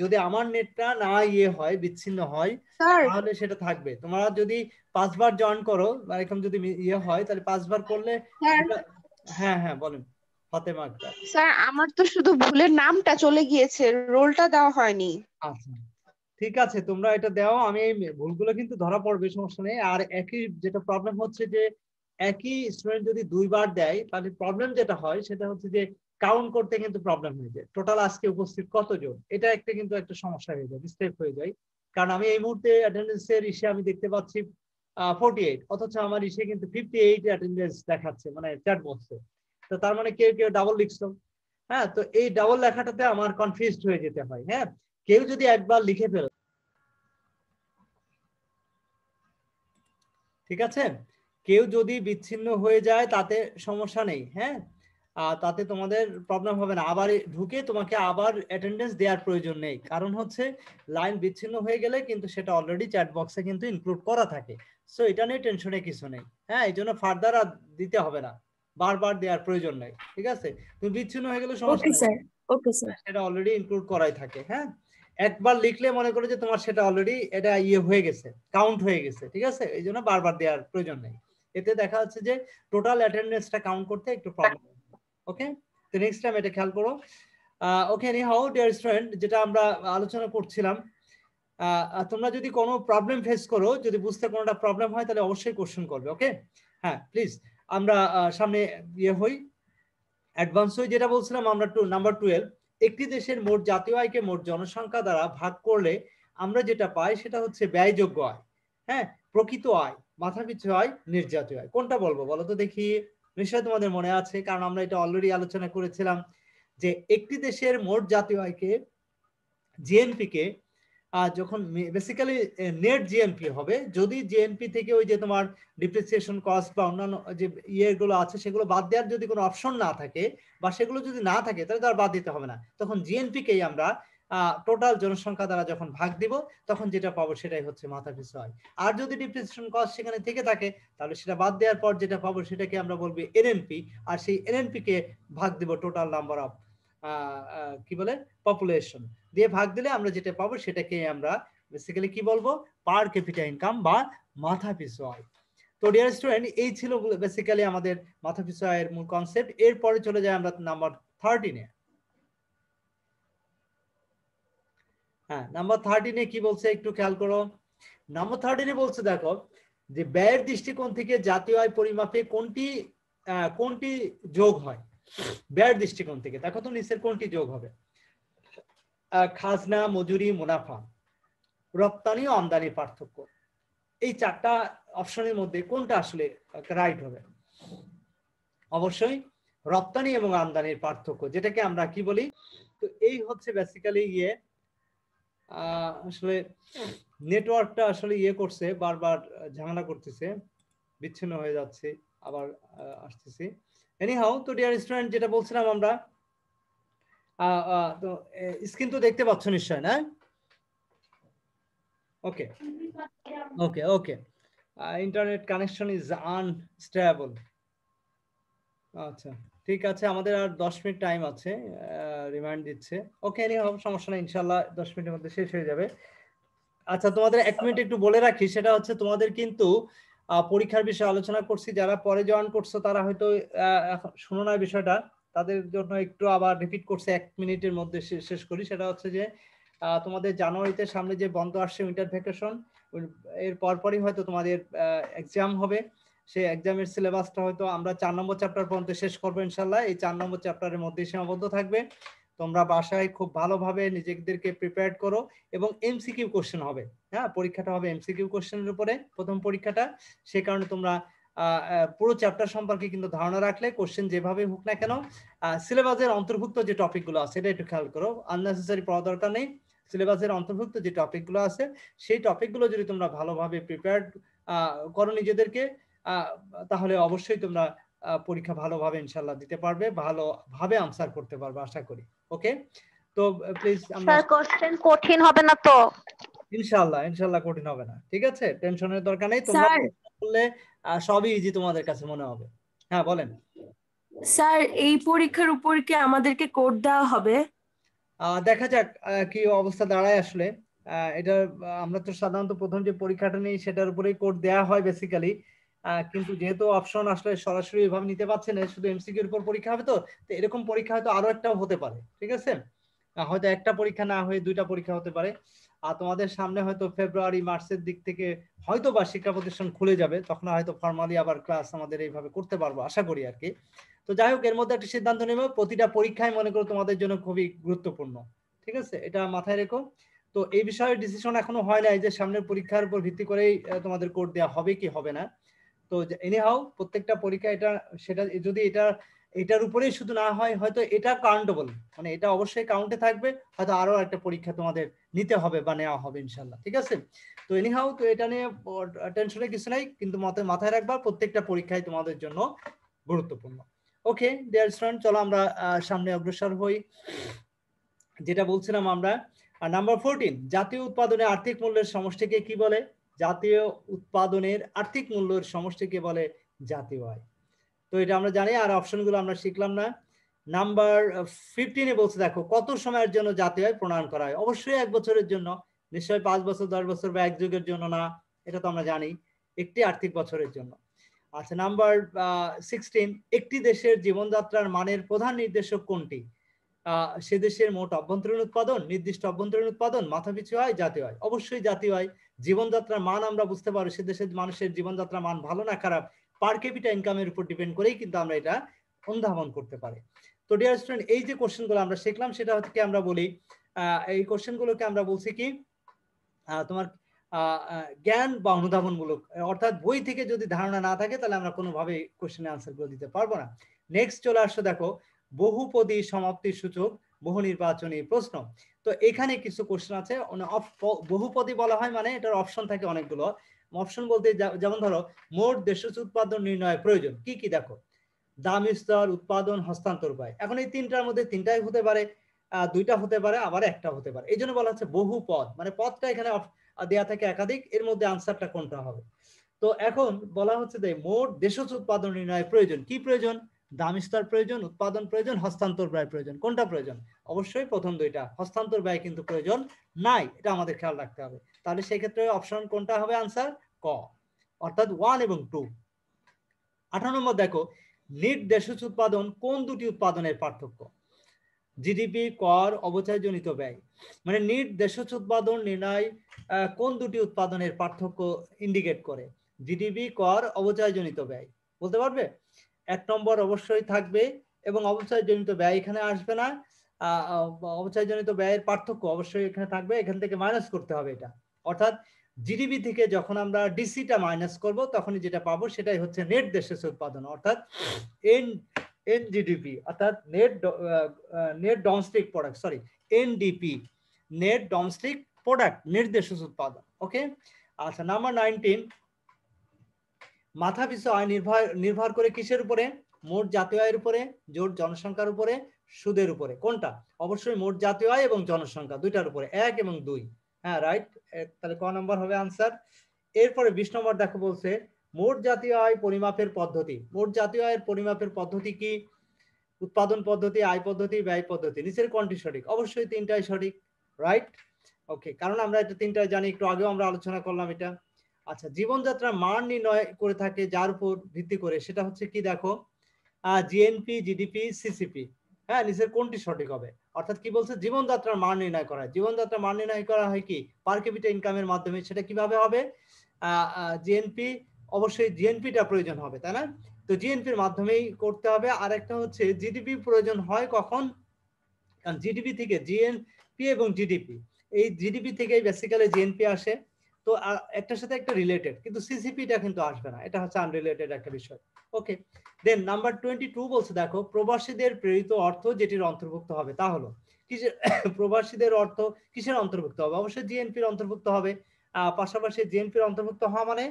যদি আমার নেটটা না হয় বিচ্ছিন্ন হয় তাহলে সেটা থাকবে। তোমরা যদি 5 বার জয়েন করো বা এরকম যদি হয় তাহলে 5 বার করলে হ্যাঁ হ্যাঁ বলেন ফাতেমা আক্তার। স্যার আমার তো শুধু ভুলের নামটা চলে গিয়েছে, রোলটা দেওয়া হয়নি। আচ্ছা ঠিক আছে তোমরা এটা দাও, আমি এই ভুলগুলো কিন্তু ধরা পড়বে, সমস্যা নেই। আর একই যেটা প্রবলেম হচ্ছে যে একই স্টুডেন্ট যদি 2 বার দেয় তাহলে প্রবলেম যেটা হয় সেটা হচ্ছে যে কাউন্ট করতে কিন্তু প্রবলেম হয়ে যায়। টোটাল আজকে উপস্থিত কতজন এটা কিন্তু একটা সমস্যা হয়ে যায়, মিস্টেক হয়ে যায়। কারণ আমি এই মুহূর্তে অ্যাটেন্ডেন্সের ইসে আমি দেখতে পাচ্ছি 48, অথচ আমার ইসে কিন্তু 58 অ্যাটেন্ডেন্স দেখাচ্ছে মানে চ্যাট বক্সে। তো তার মানে কেউ কেউ ডাবল লিখছো। হ্যাঁ, তো এই ডাবল লেখাটাতে আমার কনফিউজড হয়ে যেতে হয়। হ্যাঁ, কেউ যদি একবার লিখে ফেলে, ঠিক আছে, কেউ যদি বিচ্ছিন্ন হয়ে যায় তাতে সমস্যা নেই। হ্যাঁ, তাতে তোমাদের প্রবলেম হবে না, আবার ঢুকে তোমাকে আবার অ্যাটেন্ডেন্স দেওয়ার প্রয়োজন নেই। কারণ হচ্ছে লাইন বিচ্ছিন্ন হয়ে গেলে কিন্তু সেটা অলরেডি চ্যাট বক্সে কিন্তু ইনক্লুড করা থাকে। সো এটা নিয়ে টেনশনে কিছু নেই। হ্যাঁ, এই জন্য ফার্দার আর দিতে হবে না, বারবার দেওয়ার প্রয়োজন নেই। ঠিক আছে, তুমি বিচ্ছিন্ন হয়ে গেলে সমস্যা নেই, ওকে স্যার, সেটা অলরেডি ইনক্লুড করাই থাকে। হ্যাঁ, একবার লিখলে মনে করো যে তোমার সেটা অলরেডি এটা হয়ে গেছে, কাউন্ট হয়ে গেছে। ঠিক আছে, এই জন্য বারবার দেওয়ার প্রয়োজন নেই। এতে দেখা যাচ্ছে যে টোটাল অ্যাটেন্ডেন্সটা কাউন্ট করতে একটু প্রবলেম। ওকে, তো নেক্সট টাইম এটা খেয়াল করো। ওকে, এনিহাউ ডিয়ার স্টুডেন্ট, যেটা আমরা আলোচনা করছিলাম, তোমরা যদি কোনো প্রবলেম ফেস করো, যদি বুঝতে কোনোটা প্রবলেম হয় তাহলে অবশ্যই কোশ্চেন করবে। ওকে, হ্যাঁ প্লিজ আমরা সামনে হই, অ্যাডভান্স হই। যেটা বলছিলাম আমরা নাম্বার 12, একটি দেশের মোট জাতীয় আয়কে মোট জনসংখ্যা দ্বারা ভাগ করলে আমরা যেটা পাই সেটা হচ্ছে ব্যয়যোগ্য আয়। হ্যাঁ, প্রকৃত আয়, মাথাপিছু আয়, নির্জাতীয় আয়। কোনটা বলবো বলো তো দেখি? নিশ্চয়ই তোমাদের মনে আছে, কারণ আমরা এটা অলরেডি আলোচনা করেছিলাম যে একটি দেশের মোট জাতীয় আয়কে, জিএনপি কে, যখন বেসিক্যালি নেট জিএনপি হবে, যদি জিএনপি থেকে ওই যে তোমার ডিপ্রিসিয়েশন কস্ট বা অন্যান্য যে ইয়েগুলো আছে সেগুলো বাদ দেওয়ার যদি কোনো অপশন না থাকে বা সেগুলো যদি না থাকে তাহলে তার বাদ দিতে হবে না। তখন জিএনপি কেই আমরা টোটাল জনসংখ্যা দ্বারা যখন ভাগ দিব তখন যেটা পাবো সেটাই হচ্ছে মাথাপিছু আয়। আর যদি ডিপ্রিসিয়েশন কস্ট সেখানে থেকে থাকে তাহলে সেটা বাদ দেওয়ার পর যেটা পাবো সেটাকে আমরা বলবো এনএনপি, আর সেই এনএনপি কে ভাগ দিব টোটাল নাম্বার অফ কি বলে পপুলেশন দিয়ে ভাগ দিলে আমরা যেটা পাবো সেটাকে আমরা বেসিক্যালি কি বলবো, পার ক্যাপিটা ইনকাম বা মাথাপিছু আয়। তো ডিয়ার স্টুডেন্ট, এই ছিল বেসিক্যালি আমাদের মাথাপিছু আয়ের মূল কনসেপ্ট। এরপরে চলে যাই আমরা নাম্বার 13 এ। হ্যাঁ, নাম্বার 13 এ কি বলছে একটু খেয়াল করো। নাম্বার 13 এ বলছে দেখো যে ব্যয়ের দৃষ্টিকোণ থেকে জাতীয় আয় পরিমাপে কোনটি যোগ হয়। ব্যয়ের দৃষ্টিকোণ থেকে দেখো তো নিচের কোনটি যোগ হবে? খাজনা, মজুরি, মুনাফা, রপ্তানি ও আমদানির পার্থক্য। এই 4টা অপশনের মধ্যে কোনটা আসলে রাইট হবে? অবশ্যই রপ্তানি এবং আমদানির পার্থক্য, যেটাকে আমরা কি বলি। তো এই হচ্ছে বেসিক্যালি আসলে নেটওয়ার্কটা আসলে করছে, বারবার ঝামেলা করতেছে, বিচ্ছিন্ন হয়ে যাচ্ছে, আবার আসতেছি। এনিহাউ, তো ডিয়ার স্টুডেন্ট, যেটা বলছিলাম আমরা, তো স্ক্রিন তো দেখতে পাচ্ছ নিশ্চয় না? ওকে ওকে ওকে, ইন্টারনেট কানেকশন ইজ আনস্টেবল। আচ্ছা ঠিক আছে, আমাদের আর 10 মিনিট টাইম আছে, রিমাইন্ড দিচ্ছে। ওকে, এনিহাউ সমস্যা নেই, ইনশাআল্লাহ 10 মিনিটের মধ্যে শেষ হয়ে যাবে। আচ্ছা, তোমাদের 1 মিনিট একটু বলে রাখি, সেটা হচ্ছে তোমাদের কিন্তু পরীক্ষার বিষয়ে আলোচনা করছি, যারা পরে জয়েন করছো তারা হয়তো শোনো না বিষয়টা। তাদের জন্য একটু আবার রিপিট করছে 1 মিনিটের মধ্যে শেষ করি। সেটা হচ্ছে যে তোমাদের জানুয়ারিতে সামনে যে বন্ধ আসছে উইন্টার ভ্যাকেশন, এর পরপরই হয়তো তোমাদের এক্সাম হবে। সেই এক্সামের সিলেবাসটা হয়তো আমরা 4 নম্বর চ্যাপ্টার পর্যন্ত শেষ করবো ইনশাল্লাহ। এই 4 নম্বর চ্যাপ্টারের মধ্যে সীমাবদ্ধ থাকবে। তোমরা বাসায় খুব ভালোভাবে নিজেদেরকে প্রিপেয়ার করো এবং এমসিকিউ কোশ্চেন হবে। হ্যাঁ, পরীক্ষাটা হবে এমসিকিউ কোশ্চেনের উপরে, প্রথম পরীক্ষাটা। সে কারণে তোমরা পুরো চ্যাপ্টার সম্পর্কে কিন্তু ধারণা রাখলে কোশ্চেন যেভাবে হোক না কেন সিলেবাসের অন্তর্ভুক্ত যে টপিকগুলো আছে এটা একটু খেয়াল করো। আননেসেসারি পড়া দরকার নেই। সিলেবাসের অন্তর্ভুক্ত যে টপিকগুলো আছে সেই টপিকগুলো যদি তোমরা ভালোভাবে প্রিপেয়ার করো নিজেদেরকে, তাহলে অবশ্যই তোমরা পরীক্ষা ভালোভাবে ইনশাল্লাহ দিতে পারবে, ভালোভাবে আনসার করতে পারবে আশা করি। ওকে, তো প্লিজ স্যার কোশ্চেন কঠিন হবে না তো? ইনশাল্লাহ কঠিন হবে না। ঠিক আছে, টেনশনের দরকার নেই। তোমরা বললে সবই ইজি তোমাদের কাছে মনে হবে। হ্যাঁ বলেন। স্যার এই পরীক্ষার উপর কি আমাদেরকে কোড দেওয়া হবে? দেখা যাক কি অবস্থা দাঁড়ায় আসলে। এটা আমরা তো সাধারণত প্রথম যে পরীক্ষাটা নেই সেটার উপরেই কোড দেওয়া হয় বেসিক্যালি, কিন্তু যেহেতু অপশন আসলে সরাসরি এভাবে নিতে পারছে না, শুধু এমসিকিউর উপর পরীক্ষা হবে, তো এরকম পরীক্ষা হয়তো আরো একটাও হতে পারে। ঠিক আছে, হয়তো একটা পরীক্ষা না হয়ে 2টা পরীক্ষা হতে পারে। আর তোমাদের সামনে হয়তো ফেব্রুয়ারি মার্চের দিক থেকে হয়তো বা শিক্ষা প্রতিষ্ঠান খুলে যাবে, তখন হয়তো ফর্মালি আবার ক্লাস আমাদের এইভাবে করতে পারবো আশা করি আর কি। তো যাই হোক, এর মধ্যে একটা সিদ্ধান্ত নেব, প্রতিটা পরীক্ষায় মনে করো তোমাদের জন্য খুবই গুরুত্বপূর্ণ। ঠিক আছে, এটা মাথায় রেখো। তো এই বিষয়ে ডিসিশন এখনো হয় নাই যে সামনের পরীক্ষার উপর ভিত্তি করেই তোমাদের কোড দেওয়া হবে কি হবে না। তো এনিহাউ প্রত্যেকটা পরীক্ষা সেটা যদি এটার উপরেই শুধু না হয়, হয়তো এটা কাউন্টেবল, মানে এটা অবশ্যই কাউন্টে থাকবে, হয়তো আরো একটা পরীক্ষা তোমাদের নিতে হবে বা নেওয়া হবে ইনশাল্লাহ। ঠিক আছে, তো এনিহাউ তো এটা নিয়ে টেনশনের কিছু নাই, কিন্তু মাথায় রাখবা প্রত্যেকটা পরীক্ষাই তোমাদের জন্য গুরুত্বপূর্ণ। ওকে ডিয়ার স্টুডেন্ট, চলো আমরা সামনে অগ্রসর হই। যেটা বলছিলাম আমরা, নাম্বার 14, জাতীয় উৎপাদনের আর্থিক মূল্যের সমষ্টিকে কি বলে? জাতীয় উৎপাদনের আর্থিক মূল্যের সমষ্টিকে বলে জাতীয় আয়। তো এটা আমরা জানি, আর অপশনগুলো আমরা শিখলাম না। নাম্বার 15 বলছে, দেখো কত সময়ের জন্য জাতীয় আয় প্রণয়ন করা হয়? অবশ্যই 1 বছরের জন্য, নিশ্চয়ই 5 বছর 10 বছর বা 1 যুগের জন্য না, এটা তো আমরা জানি, একটি আর্থিক বছরের জন্য। আচ্ছা, নাম্বার 16, একটি দেশের জীবনযাত্রার মানের প্রধান নির্দেশক কোনটি? সে দেশের মোট অভ্যন্তরীণ উৎপাদন, নির্দিষ্ট অভ্যন্তরীণ উৎপাদন, মাথাপিছু আয়, জাতীয় আয়। অবশ্যই জাতীয় আয়। জীবনযাত্রার মান আমরা বুঝতে পারি সে দেশের মানুষের জীবনযাত্রার মান ভালো না খারাপ পার ক্যাপিটা ইনকামের উপর ডিপেন্ড করেই কিন্তু আমরা এটা অনুধাবন করতে পারি। তো ডিয়ার স্টুডেন্ট, এই যে কোশ্চেনগুলো আমরা শিখলাম সেটা হচ্ছে কি আমরা বলি, এই কোশ্চেনগুলোকে আমরা বলছি কি তোমার জ্ঞান বা অনুধাবনমূলক, অর্থাৎ বই থেকে যদি ধারণা না থাকে তাহলে আমরা কোনোভাবেই কোশ্চেনের আনসার গুলো দিতে পারবো না। নেক্সট চলে আসো, দেখো বহুপদী সমাপ্তির সূচক বহু নির্বাচনী প্রশ্ন। তো এখানে কিছু কোশ্চেন আছে, বহুপদী বলা হয় মানে এটার অপশন থাকে অনেকগুলো। অপশন বলতে যেমন ধরো, মোট দেশজ উৎপাদন নির্ণয়ের প্রয়োজন কি কি? দেখো, দাম স্তর, উৎপাদন, হস্তান্তর উপায়। এখন এই তিনটার মধ্যে তিনটাই হতে পারে, 2টা হতে পারে, আবার একটা হতে পারে। এই জন্য বলা হচ্ছে বহু পদ, মানে পদটা এখানে দেয়া থাকে একাধিক, এর মধ্যে আনসারটা কোনটা হবে? তো এখন বলা হচ্ছে যে মোট দেশজ উৎপাদন নির্ণয়ের প্রয়োজন কি প্রয়োজন? দাম স্তর প্রয়োজন, উৎপাদন প্রয়োজন, হস্তান্তর ব্যয় প্রয়োজন। কোনটা প্রয়োজন? অবশ্যই প্রথম 2টা, হস্তান্তর ব্যয় কিন্তু প্রয়োজন নাই, এটা আমাদের খেয়াল রাখতে হবে। তাহলে সেই ক্ষেত্রে অপশন কোনটা হবে? আনসার ক, অর্থাৎ 1 এবং 2। 18 নম্বর দেখো, নিট দেশজ উৎপাদন কোন দুটি উৎপাদনের পার্থক্য? জিডিপি, কর, অবচয়জনিত ব্যয়। মানে নিট দেশজ উৎপাদন নির্ণয় কোন দুটি উৎপাদনের পার্থক্য ইন্ডিকেট করে? জিডিপি, কর, অবচয়জনিত ব্যয়। বলতে পারবে? 1 নম্বর অবশ্যই থাকবে, এবং অবচয়জনিত ব্যয় এখানে আসবে না। অবচয়জনিত ব্যয়ের পার্থক্য অবশ্যই এখানে থাকবে, এখান থেকে মাইনাস করতে হবে এটা। অর্থাৎ জিডিপি থেকে যখন আমরা ডিসিটা মাইনাস করব তখনই যেটা পাবো সেটাই হচ্ছে নেট দেশজ উৎপাদন, অর্থাৎ এনজিডিপি, অর্থাৎ net domestic product, sorry NDP, net domestic product, net দেশজ উৎপাদন। ওকে, আচ্ছা, নাম্বার 19, মাথাপিছু আয় নির্ভর করে কিসের উপরে? মোট জাতীয় আয়ের উপরে, জোট জনসংখ্যার উপরে, সুদের উপরে। কোনটা? অবশ্যই মোট জাতীয় আয় এবং জনসংখ্যা, 2টার উপরে, 1 এবং 2। হ্যাঁ রাইট, তাহলে ক নম্বর হবে আনসার। এরপরে 20 নম্বর দেখো, বলছে মোট জাতীয় আয় পরিমাপের পদ্ধতি। মোট জাতীয় আয়ের পরিমাপের পদ্ধতি কি? উৎপাদন পদ্ধতি, আয় পদ্ধতি, ব্যয় পদ্ধতি। নিচের কোনটি সঠিক? অবশ্যই 3টাই সঠিক, রাইট। ওকে, কারণ আমরা এটা 3টাই জানি, একটু আগেও আমরা আলোচনা করলাম এটা। আচ্ছা, জীবনযাত্রার মান নির্ণয় করে থাকে যার উপর ভিত্তি করে, সেটা হচ্ছে কি? দেখো, জিএনপি, জিডিপি, সিসিপি, হ্যাঁ, নিচের কোনটি সঠিক হবে? অর্থাৎ কি বলছে, জীবনযাত্রার মান নির্ণয় করা হয়। জীবনযাত্রার মান নির্ণয় করা হয় কি পার ক্যাপিটা ইনকামের মাধ্যমে। সেটা কিভাবে হবে? জিএনপি, অবশ্যই জিএনপিটা প্রয়োজন হবে, তাই না? তো জিএনপির মাধ্যমেই করতে হবে। আর একটা হচ্ছে জিডিপি প্রয়োজন হয় কখন? কারণ জিডিপি থেকে জিএনপি এবং জিডিপি, এই জিডিপি থেকেই বেসিক্যালি জিএনপি আসে। তো একটার সাথে একটা রিলেটেড, কিন্তু সিসিপিটা কিন্তু আসবে না, এটা হচ্ছে আনরিলেটেড একটা বিষয়। ওকে, দেন নাম্বার 22 বলছে, দেখো প্রবাসীদের প্রেরিত অর্থ যেটির অন্তর্ভুক্ত হবে তা হলো কিসের? প্রবাসীদের অর্থ কিসের অন্তর্ভুক্ত হবে? অবশ্যই জিএনপির অন্তর্ভুক্ত হবে। পাশাপাশি জিএনপির অন্তর্ভুক্ত হওয়া মানে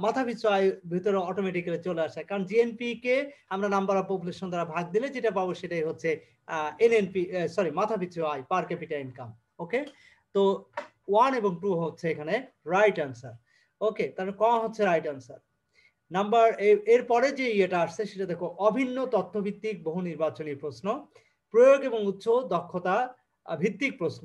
মাথাপিছু আয় ভিতরে অটোমেটিক্যালি চলে আসে, কারণ জিএনপি কে আমরা নাম্বার অফ পপুলেশন দ্বারা ভাগ দিলে যেটা পাবো সেটাই হচ্ছে এনএনপি, সরি, মাথাপিছু আয়, পার ক্যাপিটা ইনকাম। ওকে, তো 1 এবং 2 হচ্ছে এখানে রাইট আনসার। ওকে, তাহলে ক হচ্ছে রাইট আনসার। নাম্বার এরপরে যে ইয়েটা আসছে সেটা দেখো, অভিন্ন তথ্যভিত্তিক বহু নির্বাচনী প্রশ্ন, প্রয়োগ এবং উচ্চ দক্ষতা ভিত্তিক প্রশ্ন।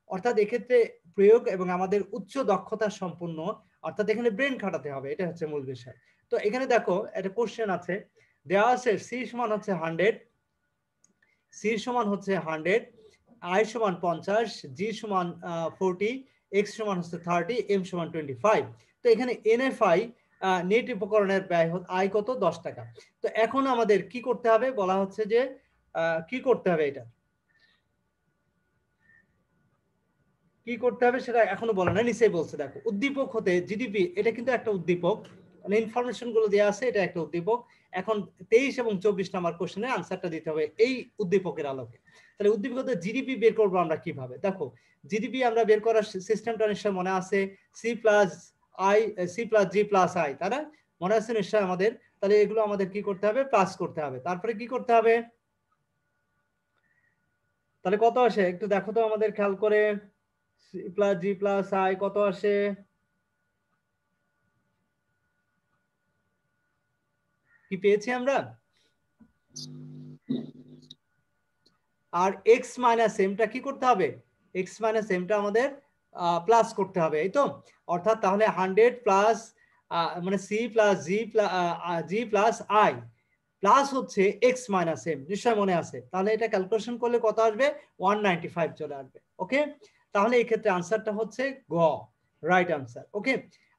অর্থাৎ এক্ষেত্রে প্রয়োগ এবং আমাদের উচ্চ দক্ষতা সম্পন্ন, অর্থাৎ এখানে ব্রেন খাটাতে হবে, এটা হচ্ছে মূল বিষয়। তো এখানে দেখো একটা কোশ্চেন আছে, দেওয়া আছে সি সমান হচ্ছে 100, সি সমান হচ্ছে 100, আই সমান 50, জি সমান 40, এক্স সমান হচ্ছে 30, এম সমান 25। তো এখানে এনএফআই নেট উপকরণের ব্যয় আয় কত? 10 টাকা। তো এখন আমাদের কি করতে হবে বলা হচ্ছে যে কি করতে হবে, এটা কি করতে হবে সেটা এখনো বলে না, নিচেই বলছে। দেখো উদ্দীপক হতে জিডিপি, এটা কিন্তু একটা উদ্দীপক, মানে ইনফরমেশন গুলো দেওয়া আছে, এটা একটা উদ্দীপক। এখন 23 এবং 24 নাম্বার কোশ্চেনের আনসারটা দিতে হবে এই উদ্দীপকের আলোকে। তাহলে উদ্দীপক হতে জিডিপি বের করবো আমরা কিভাবে? দেখো জিডিপি আমরা বের করার সিস্টেমটা নিশ্চয় মনে আছে, C plus G plus I, তারা মনে আছে নিশ্চয় আমাদের। তাহলে এগুলো আমাদের কি করতে হবে? প্লাস করতে হবে। তারপরে কি করতে হবে? তাহলে কত আসে একটু দেখো তো আমাদের খেয়াল করে, C plus G plus I কত আসে? কি পেয়েছি আমরা? আর এক্স মাইনাস এমটা কি করতে হবে? এক্স মাইনাস এমটা আমাদের প্লাস করতে হবে, এই তো। অর্থাৎ তাহলে 100 প্লাস মানে C plus G plus I plus হচ্ছে এক্স মাইনাস এম, নিশ্চয় মনে আছে। তাহলে এটা ক্যালকুলেশন করলে কত আসবে? 195 চলে আসবে। ওকে, তাহলে এই ক্ষেত্রে আনসারটা হচ্ছে গ, রাইট আনসার। ওকে,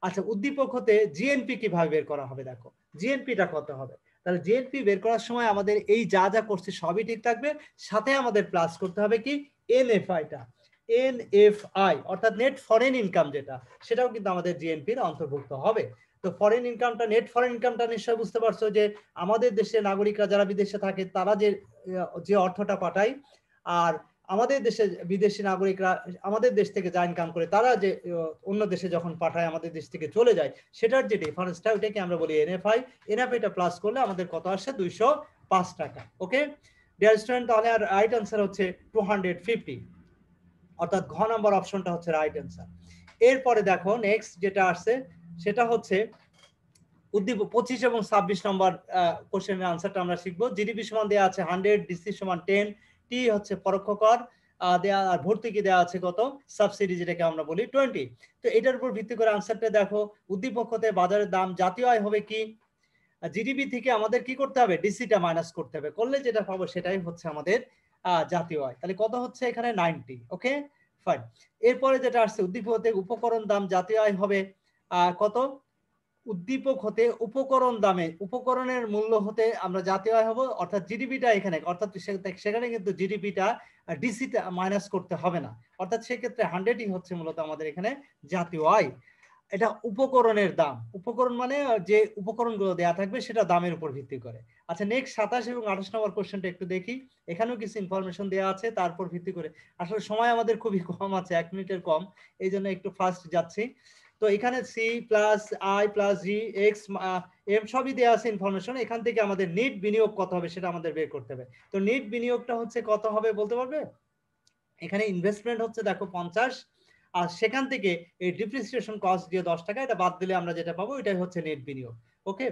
আচ্ছা, উদ্দীপক হতে জিএনপি কিভাবে বের করা হবে? দেখো জিএনপিটা কত হবে? তাহলে জিএনপি বের করার সময় আমাদের এই যা যা করছে সবই ঠিক থাকবে, সাথে আমাদের প্লাস করতে হবে কি এনএফআইটা, এনএফআই অর্থাৎ নেট ফরেন ইনকাম, যেটা সেটাও কিন্তু আমাদের জিএনপির অন্তর্ভুক্ত হবে। তো ফরেন ইনকামটা, নেট ফরেন ইনকামটা নিশ্চয় বুঝতে পারছো যে আমাদের দেশে নাগরিকরা যারা বিদেশে থাকে তারা যে অর্থটা পাঠায়, আর আমাদের দেশে বিদেশি নাগরিকরা আমাদের দেশ থেকে যা ইনকাম করে তারা যে অন্য দেশে যখন পাঠায় আমাদের দেশ থেকে চলে যায়, সেটার যে ডিফারেন্সটা ওইটাকে আমরা বলি এনএফআই। এনএফআইটা প্লাস করলে আমাদের কত আসে? 205 টাকা। ওকে ডিয়ার স্টুডেন্ট, তাহলে আর রাইট আনসার হচ্ছে 250, অর্থাৎ ঘ নাম্বার অপশনটা হচ্ছে রাইট আনসার। এরপরে দেখো নেক্সট যেটা আসছে সেটা হচ্ছে উদ্দীপক 25 এবং 26 নম্বর কোশ্চেনের আনসারটা আমরা শিখবো। জিডিপি সমান দেওয়া আছে 100, ডিসি সমান 10, টি হচ্ছে পরোক্ষ কর দেয়া, আর ভর্তুকি দেওয়া আছে কত? সাবসিডি, যেটাকে আমরা বলি 20। তো এটার উপর ভিত্তি করে আনসারটা দেখো, উদ্দীপক হতে বাজারের দাম জাতীয় আয় হবে কি? জিডিপি থেকে আমাদের কি করতে হবে? ডিসিটা মাইনাস করতে হবে, করলে যেটা পাবো সেটাই হচ্ছে আমাদের জাতীয় আয়। তাহলে কত হচ্ছে এখানে? 90। Okay fine. এরপরে যেটা আসছে, উদ্দীপক হতে উপকরণ দাম জাতীয় আয় হবে কত? উদ্দীপক হতে উপকরণ দামে, উপকরণের মূল্য হতে আমরা জাতীয় আয় হব, অর্থাৎ জিডিপিটা এখানে, অর্থাৎ সেখানে কিন্তু জিডিপিটা ডিসিটা মাইনাস করতে হবে না, অর্থাৎ সেক্ষেত্রে 100ই হচ্ছে মূলত আমাদের এখানে জাতীয় আয়। এটা উপকরণের দাম, উপকরণ মানে যে উপকরণগুলো দেয়া থাকবে সেটা দামের উপর ভিত্তি করে। আচ্ছা নেক্সট 27 এবং 28 নম্বর কোশ্চেনটা একটু দেখি, এখানেও কিছু ইনফরমেশন দেওয়া আছে তারপর ভিত্তি করে। আসলে সময় আমাদের খুবই কম আছে, 1 মিনিটের কম, এই জন্য একটু ফাস্ট যাচ্ছি। তো এখানে C plus I plus G X M সবই দেওয়া আছে ইনফরমেশন। এখান থেকে আমাদের নেট বিনিয়োগ কত হবে সেটা আমাদের বের করতে হবে। তো নেট বিনিয়োগটা হচ্ছে কত হবে বলতে পারবে? এখানে ইনভেস্টমেন্ট হচ্ছে দেখো 50, আর সেখান থেকে এই ডিপ্রিসিয়েশন কস্ট দিয়ে 10 টাকা, এটা বাদ দিলে আমরা যেটা পাবো এটাই হচ্ছে নেট বিনিয়োগ। ওকে,